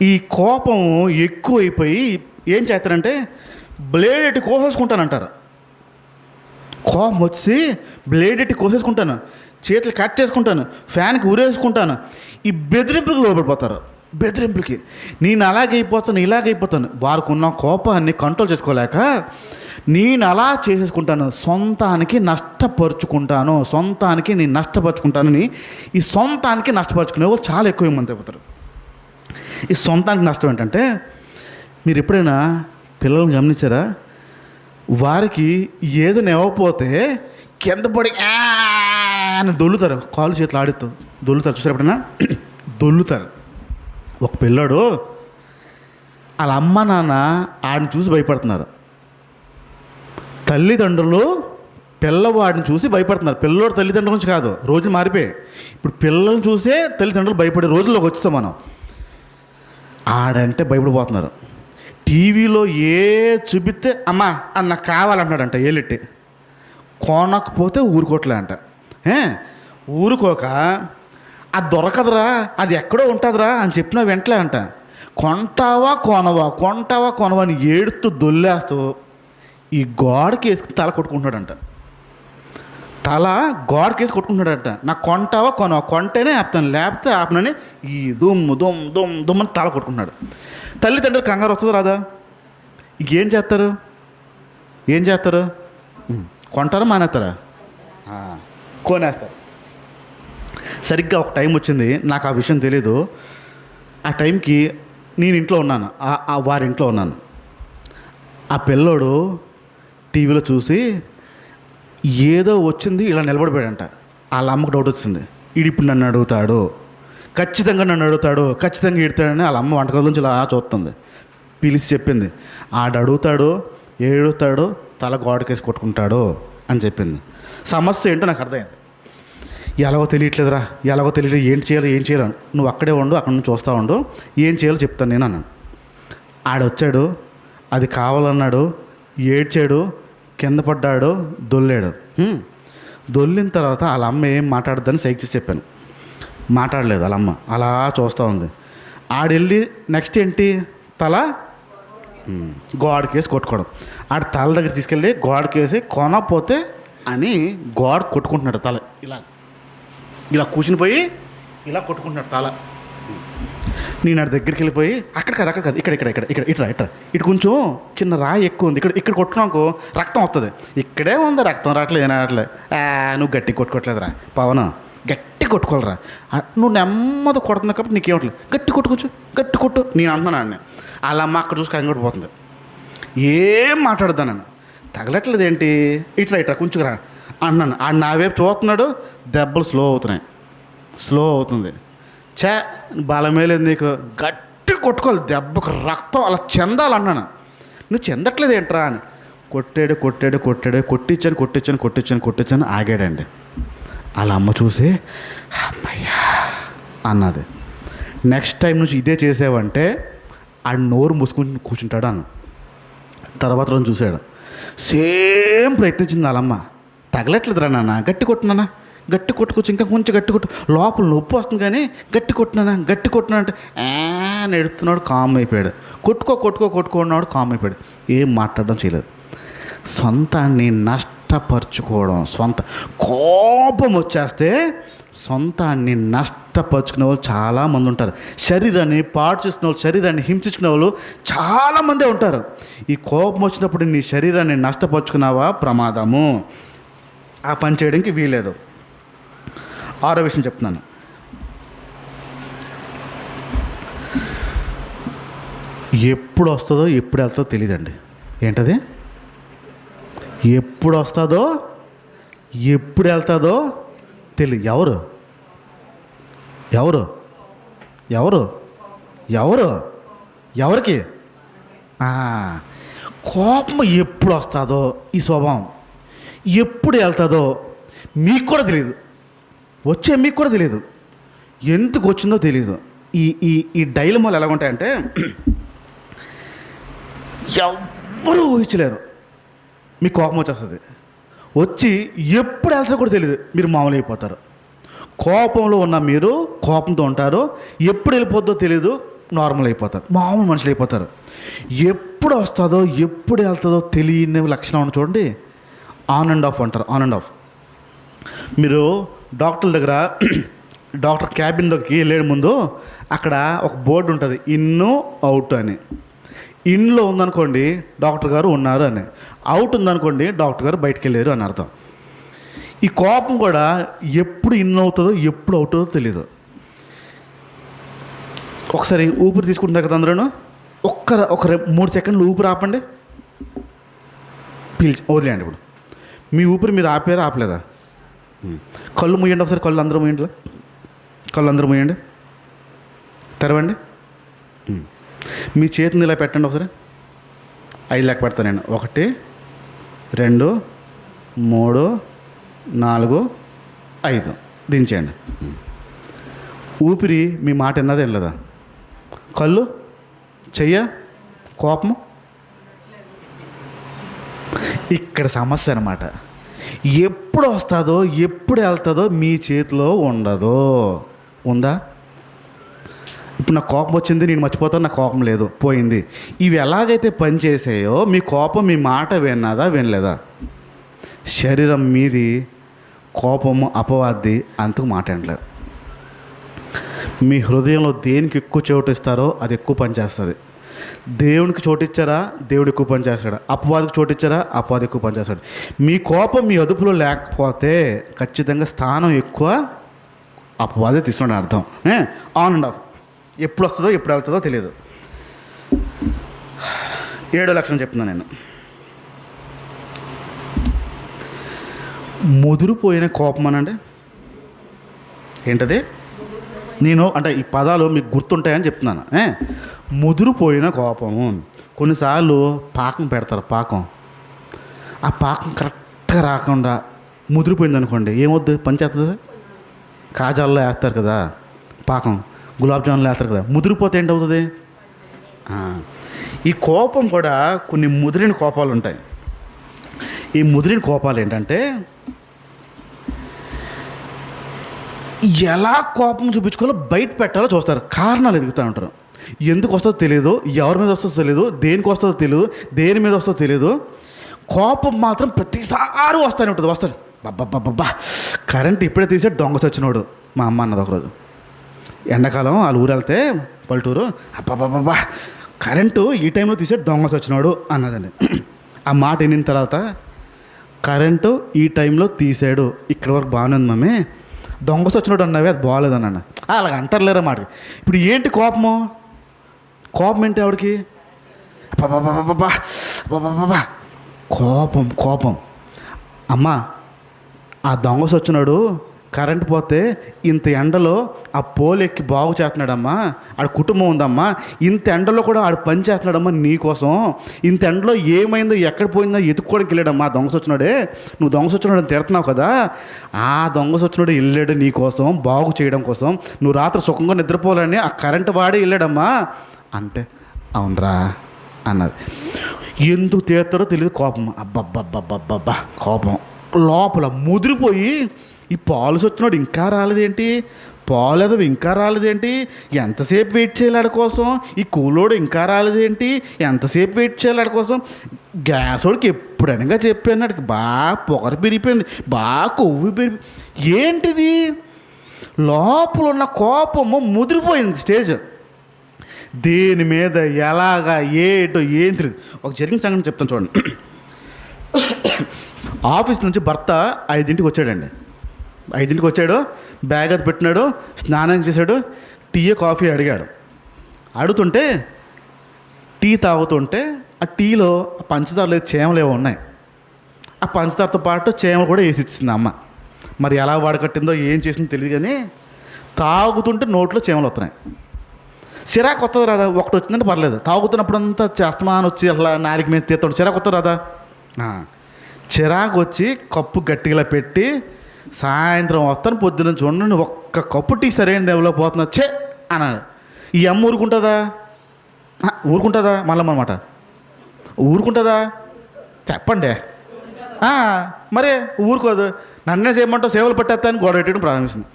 ఈ కోపం ఎక్కువైపోయి ఏం చేస్తారంటే బ్లేడ్ ఎట్టి కోసేసుకుంటానంటారు. కోపం వచ్చి బ్లేడ్ ఎట్టి కోసేసుకుంటాను, చేతులు కట్ చేసుకుంటాను, ఫ్యాన్కి ఊరేసుకుంటాను. ఈ బెదిరింపులకు లోపడిపోతారు. బెదిరింపులకి నేను అలాగైపోతాను, ఇలాగైపోతాను. వారికి ఉన్న కోపాన్ని కంట్రోల్ చేసుకోలేక నేను అలా చేసేసుకుంటాను, సొంతానికి నష్టపరుచుకుంటాను, సొంతానికి నేను నష్టపరుచుకుంటానని ఈ సొంతానికి నష్టపరుచుకునే వాళ్ళు చాలా ఎక్కువ మంది అయిపోతారు. ఈ సొంతానికి నష్టం ఏంటంటే, మీరు ఎప్పుడైనా పిల్లల్ని గమనించారా? వారికి ఏదైనా ఇవ్వకపోతే కింద పడి అని దొల్లుతారు, కాలు చేతులు ఆడుతూ దొల్లుతారు. చూసారు ఎప్పుడైనా? దొల్లుతారు. ఒక పిల్లోడు వాళ్ళ అమ్మ నాన్న ఆడిని చూసి భయపడుతున్నారు. తల్లిదండ్రులు పిల్లవాడిని చూసి భయపడుతున్నారు. పిల్లోడు తల్లిదండ్రుల నుంచి కాదు, రోజులు మారిపోయాయి. ఇప్పుడు పిల్లల్ని చూసే తల్లిదండ్రులు భయపడే రోజుల్లోకి వచ్చేస్తాం మనం. ఆడంటే భయపడిపోతున్నారు. టీవీలో ఏ చూపిస్తే అమ్మా అని నాకు కావాలంటున్నాడంట ఏలెట్టి. కొనకపోతే ఊరుకోవట్లే అంట. ఊరుకోక అది దొరకదురా, అది ఎక్కడో ఉంటుందిరా అని చెప్పినా వెంటలే అంట. కొంటావా కొనవా అని ఏడుతూ దొల్లేస్తూ ఈ గోడకి వేసుకుని తల కొట్టుకుంటున్నాడంట. తల గోడకేసి కొట్టుకుంటున్నాడంట. నాకు కొంటావా కొంటేనే ఆపుతాను, లేకపోతే ఆపనని ఈ దుమ్ము అని తల కొట్టుకుంటున్నాడు. తల్లిదండ్రులు కంగారు వస్తుంది రాదా? ఇంకేం చేస్తారు? కొంటారా మానేస్తారా? కొనేస్తారు. సరిగ్గా ఒక టైం వచ్చింది, నాకు ఆ విషయం తెలీదు. ఆ టైంకి నేను ఇంట్లో ఉన్నాను, వారింట్లో ఉన్నాను. ఆ పిల్లోడు టీవీలో చూసి ఏదో వచ్చింది, ఇలా నిలబడిపోయాడంట. వాళ్ళ అమ్మకు డౌట్ వచ్చింది, ఇప్పుడు నన్ను అడుగుతాడు, ఖచ్చితంగా ఇడతాడని వాళ్ళ అమ్మ వంటగది నుంచి ఇలా చూస్తుంది. పిలిచి చెప్పింది, ఆడడుగుతాడు, ఏడుతాడు, తల గోడకేసి కొట్టుకుంటాడు అని చెప్పింది. సమస్య ఏంటో నాకు అర్థమైంది. ఎలాగో తెలియట్లేదురా, ఏం చేయాలి నువ్వు అక్కడే ఉండు, అక్కడ నుంచి చూస్తూ ఉండు, ఏం చేయాలో చెప్తాను నేను అన్నాను. ఆడొచ్చాడు, అది కావాలన్నాడు, ఏడ్చాడు, కింద పడ్డాడు, దొల్లాడు. దొల్లిన తర్వాత వాళ్ళ అమ్మ ఏం మాట్లాడద్దని సైక్ చేసి చెప్పాను. మాట్లాడలేదు వాళ్ళ అమ్మ, అలా చూస్తూ ఉంది. ఆడెళ్ళి నెక్స్ట్ ఏంటి, తల గోడకేసి కొట్టుకోవడం. ఆడ తల దగ్గర తీసుకెళ్ళి గోడకేసి కొనపోతే అని గోడ కొట్టుకుంటున్నాడు. తల ఇలా కూర్చుని పోయి ఇలా కొట్టుకుంటున్నాడు తల. నేను ఆడ దగ్గరికి వెళ్ళిపోయి అక్కడ కాదు ఇక్కడ ఇటు కొంచెం చిన్న రాయి ఎక్కువ ఉంది, ఇక్కడ కొట్టుకున్నాకో రక్తం వస్తుంది. ఇక్కడే ఉంది రక్తం, రావట్లేదు ఏం రావట్లేదు. నువ్వు గట్టి కొట్టుకోవట్లేదురా పవన్, గట్టి కొట్టుకోవాలరా, నువ్వు నెమ్మది కొడుతున్నావు కాబట్టి నీకేమట్లేదు, గట్టి కొట్టు నేను అంటున్నాను. ఆడిని వాళ్ళ అమ్మ అక్కడ చూసి కంగడిపోతుంది. ఏం మాట్లాడుతాను, తగలట్లేదు ఏంటి, ఇట్లా కొంచెం రా అన్నాను. ఆడు నా వైపు చూస్తున్నాడు, దెబ్బలు స్లో అవుతుంది. బలమేలేదు నీకు, గట్టి కొట్టుకోవాలి, దెబ్బకు రక్తం అలా చెందాలన్నాను. నువ్వు చెందట్లేదు ఏంట్రా అని కొట్టాడు. కొట్టించాను ఆగాడండి. వాళ్ళ అమ్మ చూసి అమ్మయ్యా అన్నది. నెక్స్ట్ టైం నుంచి ఇదే చేసావంటే ఆడు నోరు మూసుకుని కూర్చుంటాడు అన్న. తర్వాత రోజు చూశాడు, సేమ్ ప్రయత్నించింది వాళ్ళమ్మ. తగలట్లేదురా నాన్న, గట్టి కొట్టుకోవచ్చు, ఇంకా కొంచెం గట్టి కొట్టు, లోపల నొప్పి వస్తుంది కానీ గట్టి కొట్టినా అంటే ఎడుతున్నాడు, కామ్ అయిపోయాడు. కొట్టుకున్నాడు, కామ్ అయిపోయాడు. ఏం మాట్లాడడం చేయలేదు. సొంతాన్ని నష్టపరుచుకోవడం, కోపం వచ్చేస్తే సొంతాన్ని నష్టపరుచుకునే వాళ్ళు చాలామంది ఉంటారు. శరీరాన్ని పాడు చేసుకునే వాళ్ళు, శరీరాన్ని హింసించుకునే వాళ్ళు చాలామందే ఉంటారు. ఈ కోపం వచ్చినప్పుడు నీ శరీరాన్ని నష్టపరుచుకున్నావా, ప్రమాదము. ఆ పని చేయడానికి వీలేదు. 6వ విషయం చెప్తున్నాను. ఎప్పుడు వస్తుందో ఎప్పుడు వెళ్తుందో తెలియదండి. ఏంటది? ఎప్పుడు వస్తుందో ఎప్పుడు వెళ్తుందో తెలియదు. ఎవరికి కోపం ఎప్పుడు వస్తుందో, ఈ స్వభావం ఎప్పుడు వెళ్తుందో మీకు కూడా తెలియదు, మీకు కూడా తెలియదు, ఎందుకు వచ్చిందో తెలియదు. ఈ డైలమాలు ఎలా ఉంటాయంటే ఎవ్వరూ ఊహించలేరు. మీకు కోపం వచ్చి ఎప్పుడు వెళ్తారో కూడా తెలియదు, మీరు మామూలు అయిపోతారు. కోపంలో ఉన్న మీరు కోపంతో ఉంటారు, ఎప్పుడు వెళ్ళిపోద్దో తెలియదు, నార్మల్ అయిపోతారు, మామూలు మనుషులు అయిపోతారు. ఎప్పుడు వస్తుందో ఎప్పుడు వెళ్తుందో తెలియని లక్షణం ఉన్న చూడండి, ఆన్ అండ్ ఆఫ్ అంటారు. On and of. మీరు డాక్టర్ దగ్గర డాక్టర్ క్యాబిన్ దగ్గరికి వెళ్ళే ముందు అక్కడ ఒక బోర్డు ఉంటుంది, ఇన్ను అవుట్ అని. ఇన్లో ఉందనుకోండి డాక్టర్ గారు ఉన్నారు అని, అవుట్ ఉందనుకోండి డాక్టర్ గారు బయటికి వెళ్ళారు అని అర్థం. ఈ కోపం కూడా ఎప్పుడు ఇన్ అవుతుందో ఎప్పుడు అవుట్ అవుతుందో తెలియదు. ఒకసారి ఊపిరి తీసుకుంటారు కదా అందరూ, ఒక 3 సెకండ్లు ఊపిరి ఆపండి, వదిలేయండి. ఇప్పుడు మీ ఊపిరి మీరు ఆపలేదా? కళ్ళు మూయండి ఒకసారి, కళ్ళు అందరూ మూయండి, తెరవండి. మీ చేతిని ఇలా పెట్టండి ఒకసారి. 5 లెక్క పెడతాను నేను. 1 2 3 4 5 దించేయండి. ఊపిరి మీ మాట విన్నదా వినలేదా? కళ్ళు, చెయ్య, కోపము. ఇక్కడ సమస్య అన్నమాట. ఎప్పుడు వస్తుందో ఎప్పుడు వెళ్తుందో మీ చేతిలో ఉండదు. ఉందా? ఇప్పుడు నాకు కోపం వచ్చింది, నేను మర్చిపోతాను, నాకు కోపం లేదు, పోయింది. ఇవి ఎలాగైతే పనిచేసాయో మీ కోపం మీ మాట విన్నదా వినలేదా? శరీరం మీది కోపము అపవాది అంతకు మాట వినలేదు. మీ హృదయంలో దేనికి ఎక్కువ చోటు ఇస్తారో అది ఎక్కువ పనిచేస్తుంది. దేవునికి చోటిచ్చారా, దేవుడు ఎక్కువ పనిచేస్తాడు. అపవాదికి చోటిచ్చారా, అపవాది ఎక్కువ పనిచేస్తాడు. మీ కోపం మీ అదుపులో లేకపోతే ఖచ్చితంగా స్థానం ఎక్కువ అపవాదే తీసుకుని అర్థం. ఆన్ అండ్ ఆఫ్ ఎప్పుడు వస్తుందో ఎప్పుడు వెళ్తుందో తెలియదు. 7వ లక్షణం చెప్తున్నాను నేను. ముదిరిపోయిన కోపం అనండి. ఏంటది? నేను అంటే ఈ పదాలు మీకు గుర్తుంటాయని చెప్తున్నాను. ముదిరిపోయిన కోపము. కొన్నిసార్లు పాకం పెడతారు. ఆ పాకం కరెక్ట్గా రాకుండా ముదిరిపోయింది అనుకోండి, ఏమవుద్ది? పనిచేస్తుంది. కాజాల్లో వేస్తారు కదా పాకం, గులాబ్ జామున్లో వేస్తారు కదా, ముదిరిపోతే ఏంటవుతుంది? ఈ కోపం కూడా కొన్ని ముదిరిన కోపాలు ఉంటాయి. ఈ ముదిరిన కోపాలు ఏంటంటే ఎలా కోపం చూపించుకోవాలో బయట పెట్టాలో చూస్తారు. కారణాలు ఎదుగుతూ ఉంటారు. ఎందుకు వస్తుందో తెలియదు, ఎవరి మీద వస్తుందో తెలియదు, దేనికి వస్తుందో తెలియదు, దేని మీద వస్తుందో తెలియదు. కోపం మాత్రం ప్రతిసారి వస్తూనే ఉంటుంది. వస్తాడు. బాబ్బా కరెంట్ ఇప్పుడే తీసాడు దొంగ చచ్చినోడు మా అమ్మ అన్నది ఒకరోజు. ఎండాకాలం వాళ్ళ ఊరు వెళ్తే పల్లెటూరు, అబ్బాబ్బాబ్బా కరెంటు ఈ టైంలో తీసాడు దొంగ చచ్చినోడు అన్నదండి. ఆ మాట వినిన తర్వాత కరెంటు ఈ టైంలో తీసాడు, ఇక్కడి వరకు బాగానే ఉంది మమ్మీ, దొంగ చచ్చినోడు అన్నవి అది బాగాలేదన్న. అలాగ అంటారులేరా మాట. ఇప్పుడు ఏంటి కోపము? కోపం ఏంటి ఆవిడకి? బాబా కోపం. అమ్మా ఆ దొంగ చచ్చినాడు కరెంట్ పోతే ఇంత ఎండలో ఆ పోలు ఎక్కి బాగు చేస్తున్నాడమ్మా, ఆడ కుటుంబం ఉందమ్మా, ఇంత ఎండలో కూడా ఆడు పని చేస్తున్నాడమ్మా నీకోసం. ఇంత ఎండలో ఏమైందో ఎక్కడ పోయిందో ఎత్తుక్కోవడానికి వెళ్ళాడమ్మా దొంగ సొచ్చినాడే. నువ్వు దొంగ సొచ్చినాడు అని తిడుతున్నావు కదా, ఆ దొంగ సొచ్చినాడు వెళ్ళాడు నీకోసం బాగు చేయడం కోసం. నువ్వు రాత్రి సుఖంగా నిద్రపోవాలని ఆ కరెంటు వాడే వెళ్ళాడమ్మా అంటే అవునరా అన్నది. ఎందుకు తీస్తారో తెలియదు కోపం. అబ్బబ్బబ్బబ్బబ్బబ్బా కోపం లోపల ముదిరిపోయి ఈ పాలు వచ్చినాడు ఇంకా రాలేదేంటి, పాలు ఇంకా రాలేదేంటి, ఎంతసేపు వెయిట్ చేయాలి ఆడి కోసం, ఈ కూలోడు ఇంకా రాలేదేంటి, ఎంతసేపు వెయిట్ చేయాలి ఆడి కోసం. గ్యాస్ వాడికి ఎప్పుడనగా చెప్పాను, ఆడికి బాగా పొగరు పెరిగిపోయింది, బాగా కొవ్వు పెరిగి. ఏంటిది? లోపల ఉన్న కోపము ముదిరిపోయింది స్టేజ్. దేని మీద ఎలాగా ఏటో ఏం తెలియదు. ఒక జరిగిన సంగతి చెప్తాను చూడండి. ఆఫీస్ నుంచి భర్త 5ంటికి వచ్చాడండి. 5ంటికి వచ్చాడు, బ్యాగ్ అది పెట్టినాడు, స్నానం చేశాడు, టీ కాఫీ అడిగాడు. అడుగుతుంటే టీ తాగుతుంటే ఆ టీలో పంచదారలు చీమలు ఏవో ఉన్నాయి. ఆ పంచదారతో పాటు చీమలు కూడా వేసి ఇచ్చింది అమ్మ. మరి ఎలా వాడకట్టిందో ఏం చేసిందో తెలియదు, కానీ తాగుతుంటే నోట్లో చీమలు వస్తున్నాయి. చిరాకు వస్తుంది రాదా? ఒకటి వచ్చిందంటే పర్లేదు, తాగుతున్నప్పుడు అంతా చేస్తమాని వచ్చి అసలు నాలుగు మీద తీస్తాడు, చిరాకు వస్తుంది రాదా? చిరాకు వచ్చి కప్పు గట్టిగా పెట్టి సాయంత్రం వస్తాను పొద్దున్న చూడండి ఒక్క కప్పు టీ సరైన లెవెల్లో పోతున్నా చే అన్నాడు. ఈ అమ్మ ఊరుకుంటుందా? మళ్ళీ అన్నమాట ఊరుకుంటుందా? చెప్పండి. మరే ఊరుకోదు. నన్నే చేయమంటావు, సేవలు పట్టేస్తాను గొడవ పెట్టడం ప్రారంభిస్తుంది.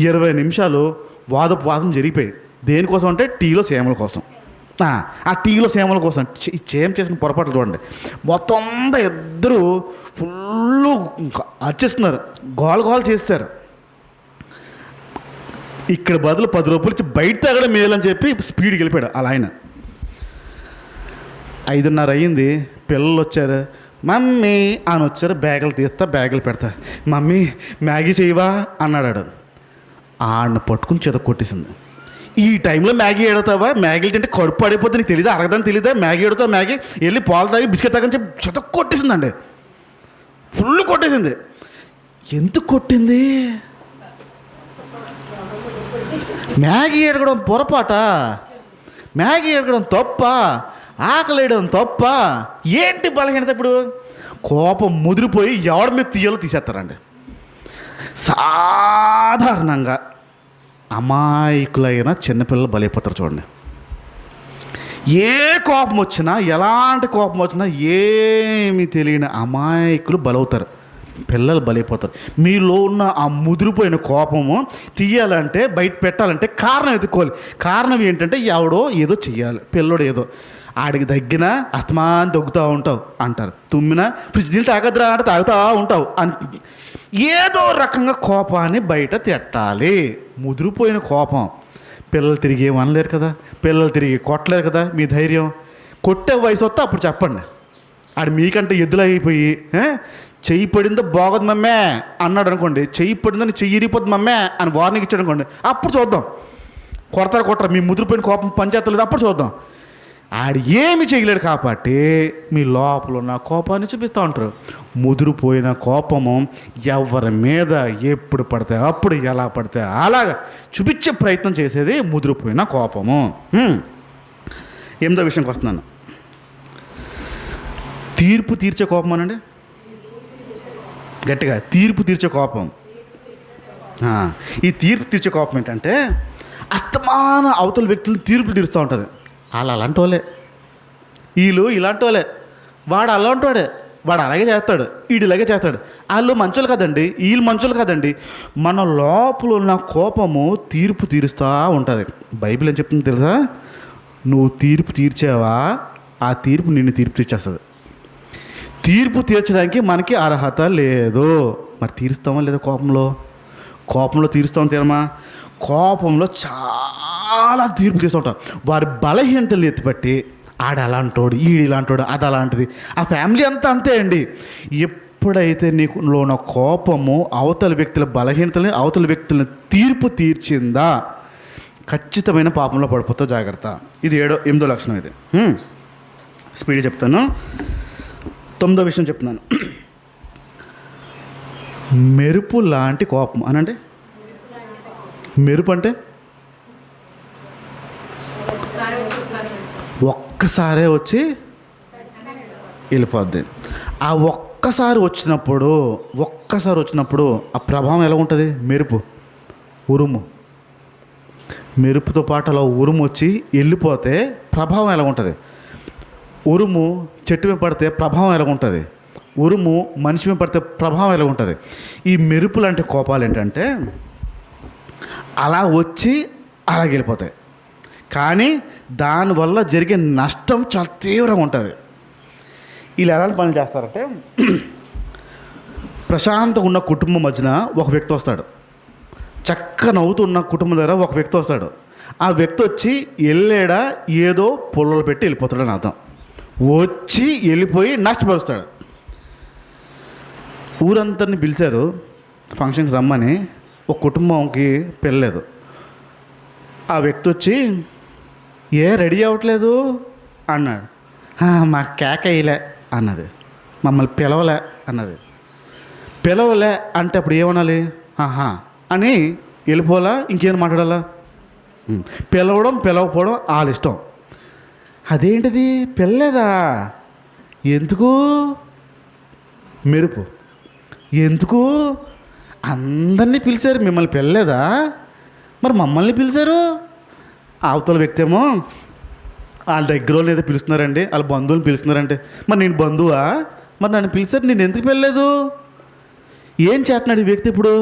20 నిమిషాలు వాదం జరిగిపోయి. దేనికోసం అంటే టీలో సేమల కోసం. ఆ టీలో సేమల కోసం చేమ చేసిన పొరపాట్లు చూడండి. మొత్తం అంతా ఇద్దరు ఫుల్ అర్చిస్తున్నారు, గోల చేస్తారు. ఇక్కడ బదులు 10 రూపాయలు ఇచ్చి బయట తాగడం మేలని చెప్పి స్పీడ్కి వెళ్ళిపోయాడు అలా ఆయన. 5:30 అయ్యింది, పిల్లలు వచ్చారు. మమ్మీ అని వచ్చారు, బ్యాగులు తీస్తా బ్యాగులు పెడతా. మమ్మీ మ్యాగీ చేయవా అన్నాడు. ఆడిని పట్టుకుని చేత కొట్టేసింది. ఈ టైంలో మ్యాగీ ఏడతావా? మ్యాగీలు తింటే కడుపు పడిపోతే నీకు తెలీదా? అరగదని తెలీదా? మ్యాగీ ఏడుతావు, మ్యాగీ వెళ్ళి పాలు తాగి బిస్కెట్ తాగని చెప్పి చేత కొట్టేసిందండి. ఫుల్ కొట్టేసింది. ఎందుకు కొట్టింది? మ్యాగీ ఏడగడం పొరపాట. మ్యాగీ అడగడం తప్ప, ఆకలి వేయడం తప్ప, ఏంటి బలహీనత? ఇప్పుడు కోపం ముదిరిపోయి ఎవరి మీద తీయాలో తీసేస్తారండి. సాధారణంగా అమాయకులైన చిన్నపిల్లలు బలైపోతారు చూడండి. ఏ కోపం వచ్చినా, ఎలాంటి కోపం వచ్చినా ఏమీ తెలియని అమాయకులు బలవుతారు, పిల్లలు బలైపోతారు. మీలో ఉన్న ఆ ముదిరిపోయిన కోపము తీయాలంటే, బయట పెట్టాలంటే కారణం ఎదుర్కోవాలి. కారణం ఏంటంటే ఎవడో ఏదో చెయ్యాలి, పిల్లోడు ఏదో ఆడికి దగ్గిన అస్తమాన్ తగ్గుతూ ఉంటావు అంటారు, తుమ్మిన ఫ్రిడ్జ్ నీళ్ళు తాగద్దురా అంటే తాగుతూ ఉంటావు అని ఏదో రకంగా కోపాన్ని బయట తిట్టాలి. ముదిరిపోయిన కోపం పిల్లలు తిరిగి ఏమనలేరు కదా, పిల్లలు తిరిగి కొట్టలేరు కదా. మీ ధైర్యం కొట్టే వయసు వస్తే అప్పుడు చెప్పండి. ఆడు మీకంటే ఎద్దులైపోయి చెయ్యి పడిందో బాగోదు మమ్మే అన్నాడు అనుకోండి, చెయ్యి పడిందని చెయ్యి ఇరిగిపోద్ది మమ్మే అని వార్నింగ్ ఇచ్చాడు అనుకోండి, అప్పుడు చూద్దాం. కొడతారు మీ ముదిరిపోయిన కోపం పనిచేస్తలేదు, అప్పుడు చూద్దాం. ఆడు ఏమి చేయలేడు కాబట్టి మీ లోపల ఉన్న కోపాన్ని చూపిస్తూ ఉంటారు. ముదిరిపోయిన కోపము ఎవరి మీద ఎప్పుడు పడితే అప్పుడు, ఎలా పడితే అలాగా చూపించే ప్రయత్నం చేసేది ముదిరిపోయిన కోపము. 8వ విషయంకి వస్తున్నాను. తీర్పు తీర్చే కోపం అనండి గట్టిగా, తీర్పు తీర్చే కోపం. ఈ తీర్పు తీర్చే కోపం ఏంటంటే అస్తమాన అవతల వ్యక్తులు తీర్పులు తీరుస్తూ ఉంటుంది. వాళ్ళు అలాంటి వాళ్ళే, వీళ్ళు ఇలాంటి వాళ్ళే, వాడు అలాంటి వాడే, వాడు అలాగే చేస్తాడు, వీడు ఇలాగే చేస్తాడు. వాళ్ళు మంచోళ్ళు కదండి, వీళ్ళు మంచోళ్ళు కదండి. మన లోపల ఉన్న కోపము తీర్పు తీరుస్తూ ఉంటుంది. బైబిల్ ఏం చెప్తుంది తెలుసా? నువ్వు తీర్పు తీర్చావా, ఆ తీర్పు నిన్ను తీర్పు తీర్చేస్తుంది. తీర్పు తీర్చడానికి మనకి అర్హత లేదు. మరి తీరుస్తామా లేదా? కోపంలో తీరుస్తామని తీరమా? కోపంలో చాలా తీర్పు తీస్తూ ఉంటాం. వారి బలహీనతలు ఎత్తిపట్టి ఆడ అలాంటోడు, ఈడు ఇలాంటోడు, అది అలాంటిది, ఆ ఫ్యామిలీ అంతా అంతే అండి. ఎప్పుడైతే నీకులో ఉన్న కోపము అవతల వ్యక్తుల బలహీనతల్ని, అవతల వ్యక్తులను తీర్పు తీర్చిందా, ఖచ్చితమైన పాపంలో పడిపోతా. జాగ్రత్త. ఇది 8వ లక్షణం. ఇది స్పీడ్ చెప్తాను. 9వ విషయం చెప్తున్నాను. మెరుపు లాంటి కోపం అనండి. మెరుపు అంటే ఒక్కసారే వచ్చి వెళ్ళిపోద్ది. ఆ ఒక్కసారి వచ్చినప్పుడు ఆ ప్రభావం ఎలా ఉంటుంది? ఉరుము, మెరుపుతో పాటు అలా ఉరుము వచ్చి వెళ్ళిపోతే ప్రభావం ఎలా ఉంటుంది? ఉరుము చెట్టు మీద పడితే ప్రభావం ఎలా ఉంటుంది? ఉరుము మనిషి మీద పడితే ప్రభావం ఎలా ఉంటుంది? ఈ మెరుపు లాంటి కోపాలు ఏంటంటే అలా వచ్చి అలా వెళ్ళిపోతాయి, కానీ దానివల్ల జరిగే నష్టం చాలా తీవ్రంగా ఉంటుంది. వీళ్ళు ఎలాంటి పనులు చేస్తారంటే, ప్రశాంతంగా ఉన్న కుటుంబం మధ్యన ఒక వ్యక్తి వస్తాడు, చక్కగా నవ్వుతున్న కుటుంబం దగ్గర ఒక వ్యక్తి వస్తాడు. ఆ వ్యక్తి వచ్చి వెళ్ళాడా ఏదో పొల్లలు పెట్టి వెళ్ళిపోతాడని అర్థం. వచ్చి వెళ్ళిపోయి నష్టపరుస్తాడు. ఊరందరిని పిలిచారు ఫంక్షన్కి రమ్మని, ఒక కుటుంబంకి పెళ్ళలేదు. ఆ వ్యక్తి వచ్చి రెడీ అవ్వట్లేదు అన్నాడు. మా కేక వేయలే అన్నది, మమ్మల్ని పిలవలే అన్నది. పిలవలే అంటే అప్పుడు ఏమనాలి? అని వెళ్ళిపోవాలా, ఇంకేం మాట్లాడాలా? పిలవడం పిలవకపోవడం వాళ్ళ ఇష్టం. అదేంటిది పిల్లలేదా? ఎందుకు? మెరుపు ఎందుకు? అందరినీ పిలిచారు, మిమ్మల్ని పిలలేదా? మరి మమ్మల్ని పిలిచారు. అవతల వ్యక్తి ఏమో వాళ్ళ దగ్గర వాళ్ళు ఏదో పిలుస్తున్నారండి, వాళ్ళ బంధువులు పిలుస్తున్నారంటే, మరి నేను బంధువా? మరి నన్ను పిలిచారు, నేను ఎందుకు పిలలేదు? ఏం చేస్తున్నాడు ఈ వ్యక్తి? ఇప్పుడు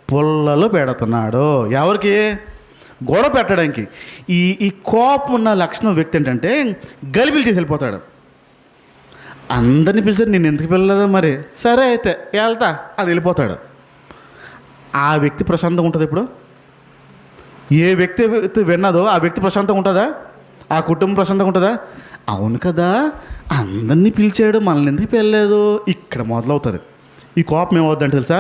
పొల్లలో పెడుతున్నాడు. ఎవరికి? గొడవ పెట్టడానికి. ఈ కోపం ఉన్న లక్షణం వ్యక్తి ఏంటంటే గలిబిలి చేసి వెళ్ళిపోతాడు. అందరినీ పిలిచారు, నేను ఎందుకు పిలలేదా? మరి సరే అయితే వెళ్తా అది వెళ్ళిపోతాడు. ఆ వ్యక్తి ప్రశాంతంగా ఉంటుంది. ఇప్పుడు ఏ వ్యక్తి విన్నదో ఆ వ్యక్తి ప్రశాంతంగా ఉంటుందా? ఆ కుటుంబం ప్రశాంతంగా ఉంటుందా? అవును కదా, అందరినీ పిలిచాడు, మనల్ని ఎందుకు పిలలేదు? ఇక్కడ మొదలవుతుంది. ఈ కోపం ఏమవుద్దంటే తెలుసా?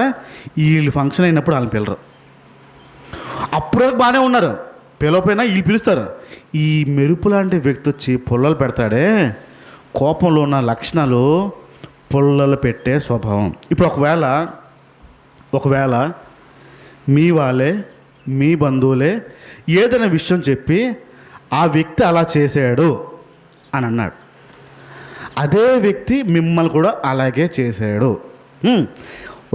వీళ్ళు ఫంక్షన్ అయినప్పుడు వాళ్ళని పిలరు. అప్పుడు బాగానే ఉన్నారు, పిలవపోయినా వీళ్ళు పిలుస్తారు. ఈ మెరుపు లాంటి వ్యక్తి వచ్చి పొల్లలు పెడతాడే, కోపంలో ఉన్న లక్షణాలు పొల్లలు పెట్టే స్వభావం. ఇప్పుడు ఒకవేళ మీ వాళ్ళే, మీ బంధువులే ఏదైనా విషయం చెప్పి ఆ వ్యక్తి అలా చేశాడు అని అన్నాడు. అదే వ్యక్తి మిమ్మల్ని కూడా అలాగే చేశాడు.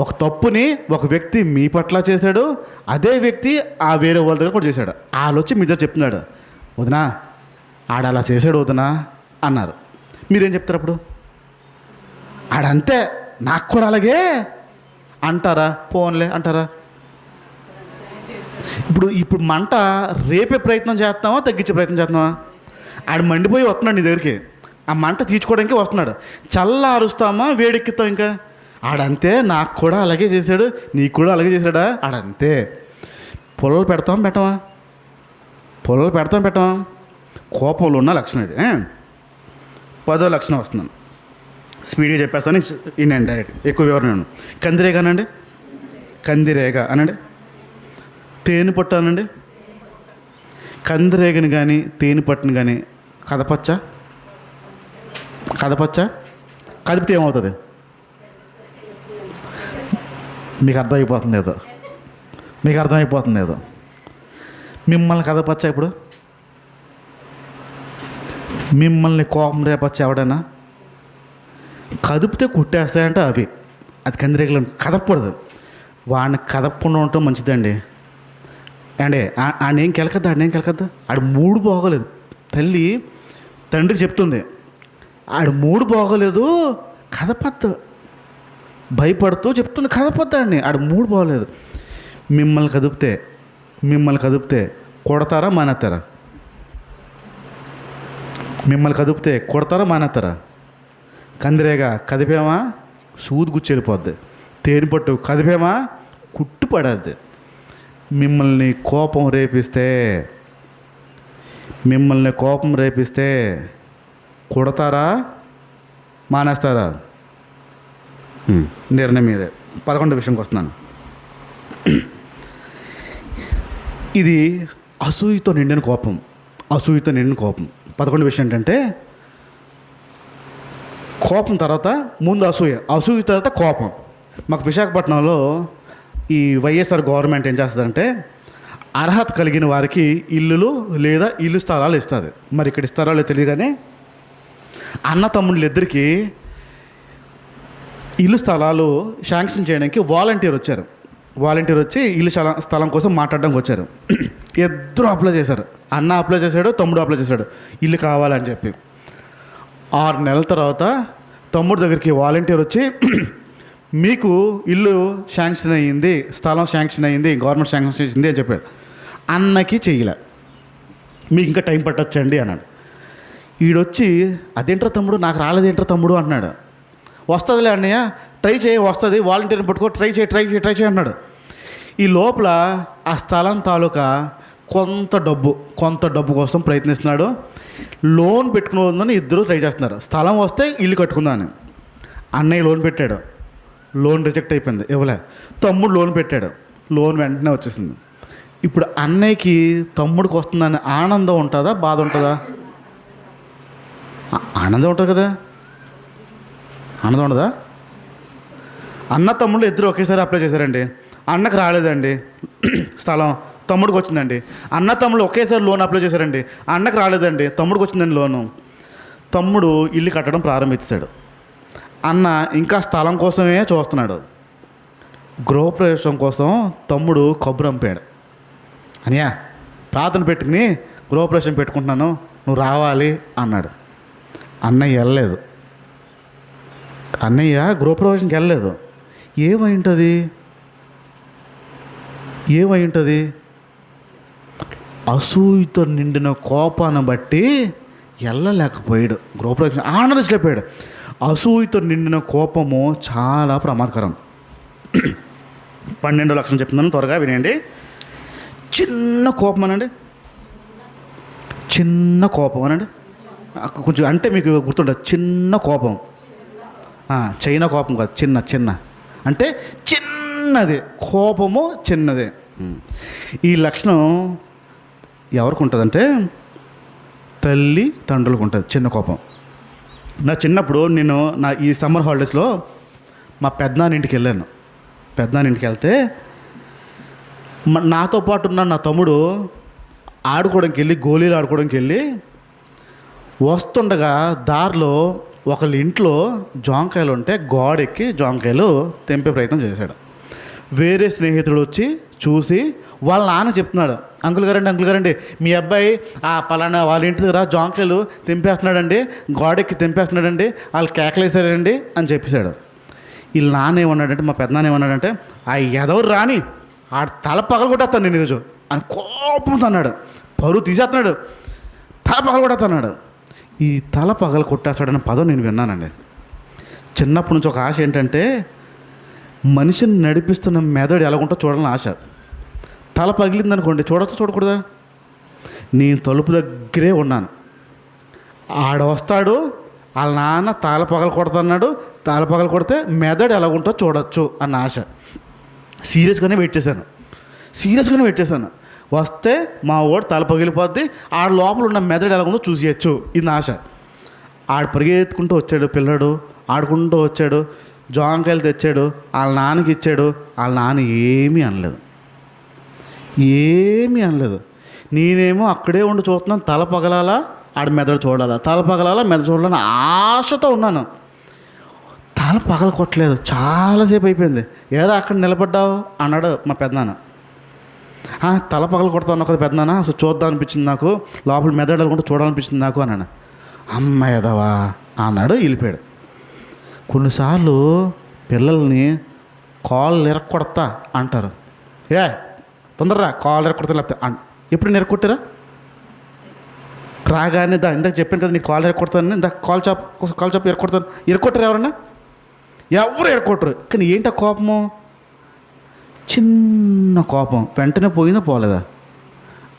ఒక తప్పుని ఒక వ్యక్తి మీ పట్ల చేశాడు, అదే వ్యక్తి ఆ వేరే వాళ్ళ దగ్గర కూడా చేశాడు. వాళ్ళొచ్చి మీ దగ్గర చెప్తున్నాడు, వదినా ఆడ అలా చేశాడు వదినా అన్నారు. మీరేం చెప్తారు అప్పుడు? ఆడంతే నాకు కూడా అలాగే అంటారా? పోన్లే అంటారా? ఇప్పుడు మంట రేపే ప్రయత్నం చేస్తున్నావా, తగ్గించే ప్రయత్నం చేస్తున్నావా? ఆడు మండిపోయి వస్తున్నాడు నీ దగ్గరికి, ఆ మంట తీర్చుకోవడానికి వస్తున్నాడు. చల్లారుస్తామా, వేడెక్కిస్తాం? ఇంకా ఆడంతే నాకు కూడా అలాగే చేశాడు, నీకు కూడా అలాగే చేశాడా? ఆడంతే. పొలలు పెట్టమా? పొలలు పెట్టమా? కోపంలో ఉన్న లక్షణం ఇది. 10వ లక్షణం వస్తున్నాను, స్పీడ్గా చెప్పేస్తాను, ఇనండి డైరెక్ట్, ఎక్కువ వివరణ. కందిరేగ అనండి, కందిరేగ అనండి. తేనె పట్టు అనండి. కందిరేగని కానీ తేనె పట్టుని కానీ కదపచ్చా? కదిపితే ఏమవుతుంది? మీకు అర్థమైపోతుంది ఏదో. మిమ్మల్ని కదపచ్చా? ఇప్పుడు మిమ్మల్ని కోపం రేపచ్చా ఎవడైనా? కదిపితే కుట్టేస్తాయంటే అవి, అది కందిరేగలు. కదపకూడదు. వాడిని కదపకుండా ఉండటం మంచిదండి. అండి ఆడేం కెలకద్దు. ఆడు మూడు బాగోలేదు. తల్లి తండ్రికి చెప్తుంది, ఆడు మూడు బాగోలేదు, కదపద్దు. భయపడుతూ చెప్తుంది, కదపద్దండి, ఆడు మూడు బాగోలేదు. మిమ్మల్ని కదిపితే కొడతారా మానేస్తారా? మిమ్మల్ని కదిపితే కొడతారా మానేస్తారా? కందిరేగా కదిపామా సూది గుచ్చి వెళ్ళిపోద్ది. తేనె పట్టు కదిపామా కుట్టు పడద్ది. మిమ్మల్ని కోపం రేపిస్తే కొడతారా మానేస్తారా? నిర్ణయం మీదే. 11వ విషయంకి వస్తున్నాను. ఇది అసూయతో నిండిన కోపం. 11వ విషయం ఏంటంటే, కోపం తర్వాత ముందు అసూయ తర్వాత కోపం. మాకు విశాఖపట్నంలో ఈ వైఎస్ఆర్ గవర్నమెంట్ ఏం చేస్తుందంటే, అర్హత కలిగిన వారికి ఇల్లులు లేదా ఇల్లు స్థలాలు ఇస్తుంది. మరి ఇక్కడ ఇస్తారో లేదో తెలియదు కానీ, అన్న తమ్ముళ్ళు ఇద్దరికి ఇల్లు స్థలాలు శాంక్షన్ చేయడానికి వాలంటీర్ వచ్చి ఇల్లు స్థలం కోసం మాట్లాడడానికి వచ్చారు. ఇద్దరు అప్లై చేశారు. అన్న అప్లై చేశాడు, తమ్ముడు అప్లై చేశాడు, ఇల్లు కావాలని చెప్పి. 6 నెలల తర్వాత తమ్ముడు దగ్గరికి వాలంటీర్ వచ్చి, మీకు ఇల్లు శాంక్షన్ అయ్యింది, స్థలం శాంక్షన్ అయ్యింది, గవర్నమెంట్ శాంక్షన్ చేసింది అని చెప్పాడు. అన్నకి చెయ్యలే, మీకు ఇంకా టైం పట్టొచ్చండి అన్నాడు. ఈడొచ్చి, అదేంట్రా తమ్ముడు, నాకు రాలేదేంట్రా తమ్ముడు అంటున్నాడు. వస్తుందిలే అన్నయ్య, ట్రై చేయి, వస్తుంది, వాలంటీర్ని పట్టుకో, ట్రై చేయి అన్నాడు. ఈ లోపల ఆ స్థలం తాలూకా కొంత డబ్బు కోసం ప్రయత్నిస్తున్నాడు. లోన్ పెట్టుకుని ఇద్దరు ట్రై చేస్తున్నారు. స్థలం వస్తే ఇల్లు కట్టుకుందామని. అన్నయ్య లోన్ పెట్టాడు, లోన్ రిజెక్ట్ అయిపోయింది, ఇవ్వలే. తమ్ముడు లోన్ పెట్టాడు, లోన్ వెంటనే వచ్చేసింది. ఇప్పుడు అన్నయ్యకి తమ్ముడికి వస్తుందని ఆనందం ఉంటుందా, బాధ ఉంటుందా? ఆనందం ఉంటుంది కదా, ఆనందం ఉండదా? అన్న తమ్ముళ్ళు ఇద్దరు ఒకేసారి అప్లై చేశారండి. అన్నకు రాలేదండి స్థలం, తమ్ముడికి వచ్చిందండి. అన్న తమ్ముడు ఒకేసారి లోన్ అప్లై చేశారండి. అన్నకు రాలేదండి, తమ్ముడికి వచ్చిందండి లోను. తమ్ముడు ఇల్లు కట్టడం ప్రారంభించాడు. అన్న ఇంకా స్థలం కోసమే చూస్తున్నాడు. గృహప్రవేశం కోసం తమ్ముడు కబురు పంపాడు, అనియా ప్రార్థన పెట్టుకుని గృహప్రవేశం పెట్టుకుంటున్నాను, నువ్వు రావాలి అన్నాడు. అన్నయ్య వెళ్ళలేదు. గృహప్రవేశంకి వెళ్ళలేదు. ఏమై ఉంటుంది? అసూయతో నిండిన కోపాన్ని బట్టి వెళ్ళలేకపోయాడు. గృహప్రవేశం ఆనందించలేకపోయాడు. అసూయతో నిండిన కోపము చాలా ప్రమాదకరం. 12వ లక్షణం చెప్తున్నాను, త్వరగా వినండి. చిన్న కోపం అనండి, కొంచెం అంటే మీకు గుర్తుంటుంది. చిన్న కోపం, చైనా కోపం కాదు, చిన్న అంటే చిన్నది కోపము, చిన్నదే. ఈ లక్షణం ఎవరికి ఉంటుందంటే తల్లి తండ్రులకు ఉంటుంది చిన్న కోపం. నా చిన్నప్పుడు నేను ఈ సమ్మర్ హాలిడేస్లో మా పెద్దనాన్న ఇంటికి వెళ్ళాను. పెద్దనాన్న ఇంటికి వెళ్తే నాతో పాటు ఉన్న నా తమ్ముడు ఆడుకోవడానికి వెళ్ళి గోళీలు ఆడుకోవడానికి వెళ్ళి వస్తుండగా దారిలో ఒకళ్ళ ఇంట్లో జాంకాయలు ఉంటే గోడెక్కి జాంకాయలు తెంపే ప్రయత్నం చేశాడు. వేరే స్నేహితుడు వచ్చి చూసి వాళ్ళ నాన్న చెప్తున్నాడు, అంకుల్ గారండి మీ అబ్బాయి ఆ పలానా వాళ్ళ ఇంటి దగ్గర జాంకాయలు తెంపేస్తున్నాడండి, గోడెక్కి తెంపేస్తున్నాడండి, వాళ్ళు కేకలేసారండి అని చెప్పేశాడు. వీళ్ళ నాన్న ఏమన్నాడంటే, మా పెద్దనాన్న ఏమన్నాడంటే, ఆ ఎదవరు రాని ఆ తల పగలగొట్టేస్తాను నేను ఈరోజు అని కోపంతో అన్నాడు. పరువు తీసేస్తున్నాడు, తల పగలగొట్టేస్తున్నాడు. ఈ తల పగలు కొట్టేస్తాడన్న పదం నేను విన్నానండి. చిన్నప్పటి నుంచి ఒక ఆశ ఏంటంటే మనిషిని నడిపిస్తున్న మెదడు ఎలాగుంటో చూడాలని ఆశ. తల పగిలిందనుకోండి, చూడొచ్చు చూడకూడదా? నేను తలుపు దగ్గరే ఉన్నాను, ఆడ వస్తాడు, వాళ్ళ నాన్న తల పగలు కొడుతున్నాడు, తల పగలు కొడితే మెదడు ఎలాగుంటో చూడొచ్చు అన్న ఆశ. సీరియస్గానే వెయిట్ చేశాను. వస్తే మా ఓడు తల పగిలిపోద్ది, ఆడ లోపల ఉన్న మెదడు ఎలాగుందో చూసేయచ్చు, ఇది ఆశ. ఆడు పరిగెత్తుకుంటూ వచ్చాడు, పిల్లడు ఆడుకుంటూ వచ్చాడు, జాంకాయలు తెచ్చాడు, వాళ్ళ నాన్నకి ఇచ్చాడు. వాళ్ళ నాన్న ఏమీ అనలేదు. నేనేమో అక్కడే ఉండి చూస్తున్నాను, తల పగలాలా ఆడ మెదడు చూడాలా, తల పగలాలా మెదడు చూడాలని ఆశతో ఉన్నాను. తల పగల కొట్టలేదు, చాలాసేపు అయిపోయింది. ఏరా అక్కడ నిలబడ్డావు అన్నాడు మా పెద్దనాన్న. తల పగల కొడతాను కదా పెద్దనాన్న, అసలు చూద్దాం అనిపించింది నాకు, లోపల మెదడు అనుకుంటే చూడాలనిపించింది నాకు అన్నాడు. అమ్మాయిదవా అన్నాడు, వెళ్ళిపోయాడు. కొన్నిసార్లు పిల్లల్ని కాళ్ళు ఎరక్కొడతా అంటారు. తొందరరా కాళ్ళు ఎరక్కొడతా లేకపోతే ఎప్పుడు నెరక్కొట్టారా? రాగానే ఇందాక చెప్పాను కదా, నీ కాళ్ళు ఎరక్కొడతాను, ఇందాక కాల్ చాప్ ఎరక్కొట్టారు ఎవరన్నా? ఎవరు ఎరక్కొట్టరు. కానీ ఏంటి ఆ కోపము? చిన్న కోపం, వెంటనే పోయినా పోలేదా?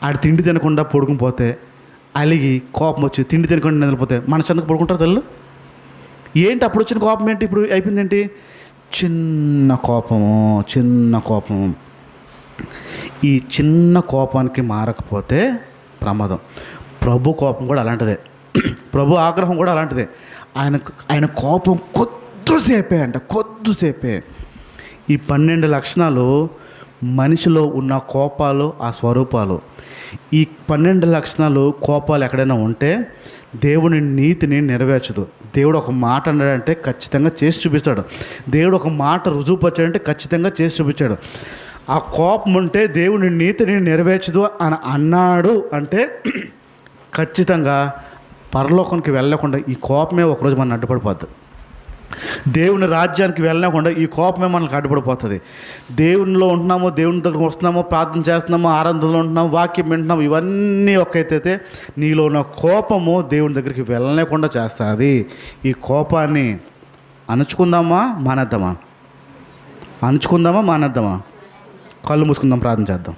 ఆడు తిండి తినకుండా పడుకుని పోతే అలిగి కోపం వచ్చి తిండి తినకుండా నిద్రపోతే మనసు ఎందుకు పడుకుంటారు తల్లు? ఏంటి అప్పుడు వచ్చిన కోపం ఏంటి ఇప్పుడు అయిపోయింది ఏంటి? చిన్న కోపము. ఈ చిన్న కోపానికి మారకపోతే ప్రమాదం. ప్రభు కోపం కూడా అలాంటిదే, ప్రభు ఆగ్రహం కూడా అలాంటిదే. ఆయన కోపం కొద్దిసేపే. ఈ 12 లక్షణాలు మనిషిలో ఉన్న కోపాలు, ఆ స్వరూపాలు. ఈ 12 లక్షణాలు కోపాలు ఎక్కడైనా ఉంటే దేవుని నీతిని నెరవేర్చదు. దేవుడు ఒక మాట అన్నాడంటే ఖచ్చితంగా చేసి చూపిస్తాడు. దేవుడు ఒక మాట రుజువుపరచాడంటే ఖచ్చితంగా చేసి చూపించాడు. ఆ కోపం ఉంటే దేవుని నీతిని నెరవేర్చదు అని అన్నాడు అంటే ఖచ్చితంగా పరలోకానికి వెళ్ళకుండా ఈ కోపమే ఒకరోజు మనం అడ్డుపడిపోద్ది. దేవుని రాజ్యానికి వెళ్ళకుండా ఈ కోపమే మనకు అడ్డుపడిపోతుంది. దేవునిలో ఉంటున్నామో, దేవుని దగ్గర వస్తున్నామో, ప్రార్థన చేస్తున్నామో, ఆరాధనలో ఉంటున్నామో, వాక్యం వింటున్నాము, ఇవన్నీ ఒక్కైతే నీలో ఉన్న కోపము దేవుని దగ్గరికి వెళ్ళలేకుండా చేస్తుంది. ఈ కోపాన్ని అణుచుకుందామా మానేద్దామా? కళ్ళు మూసుకుందాం, ప్రార్థన చేద్దాం.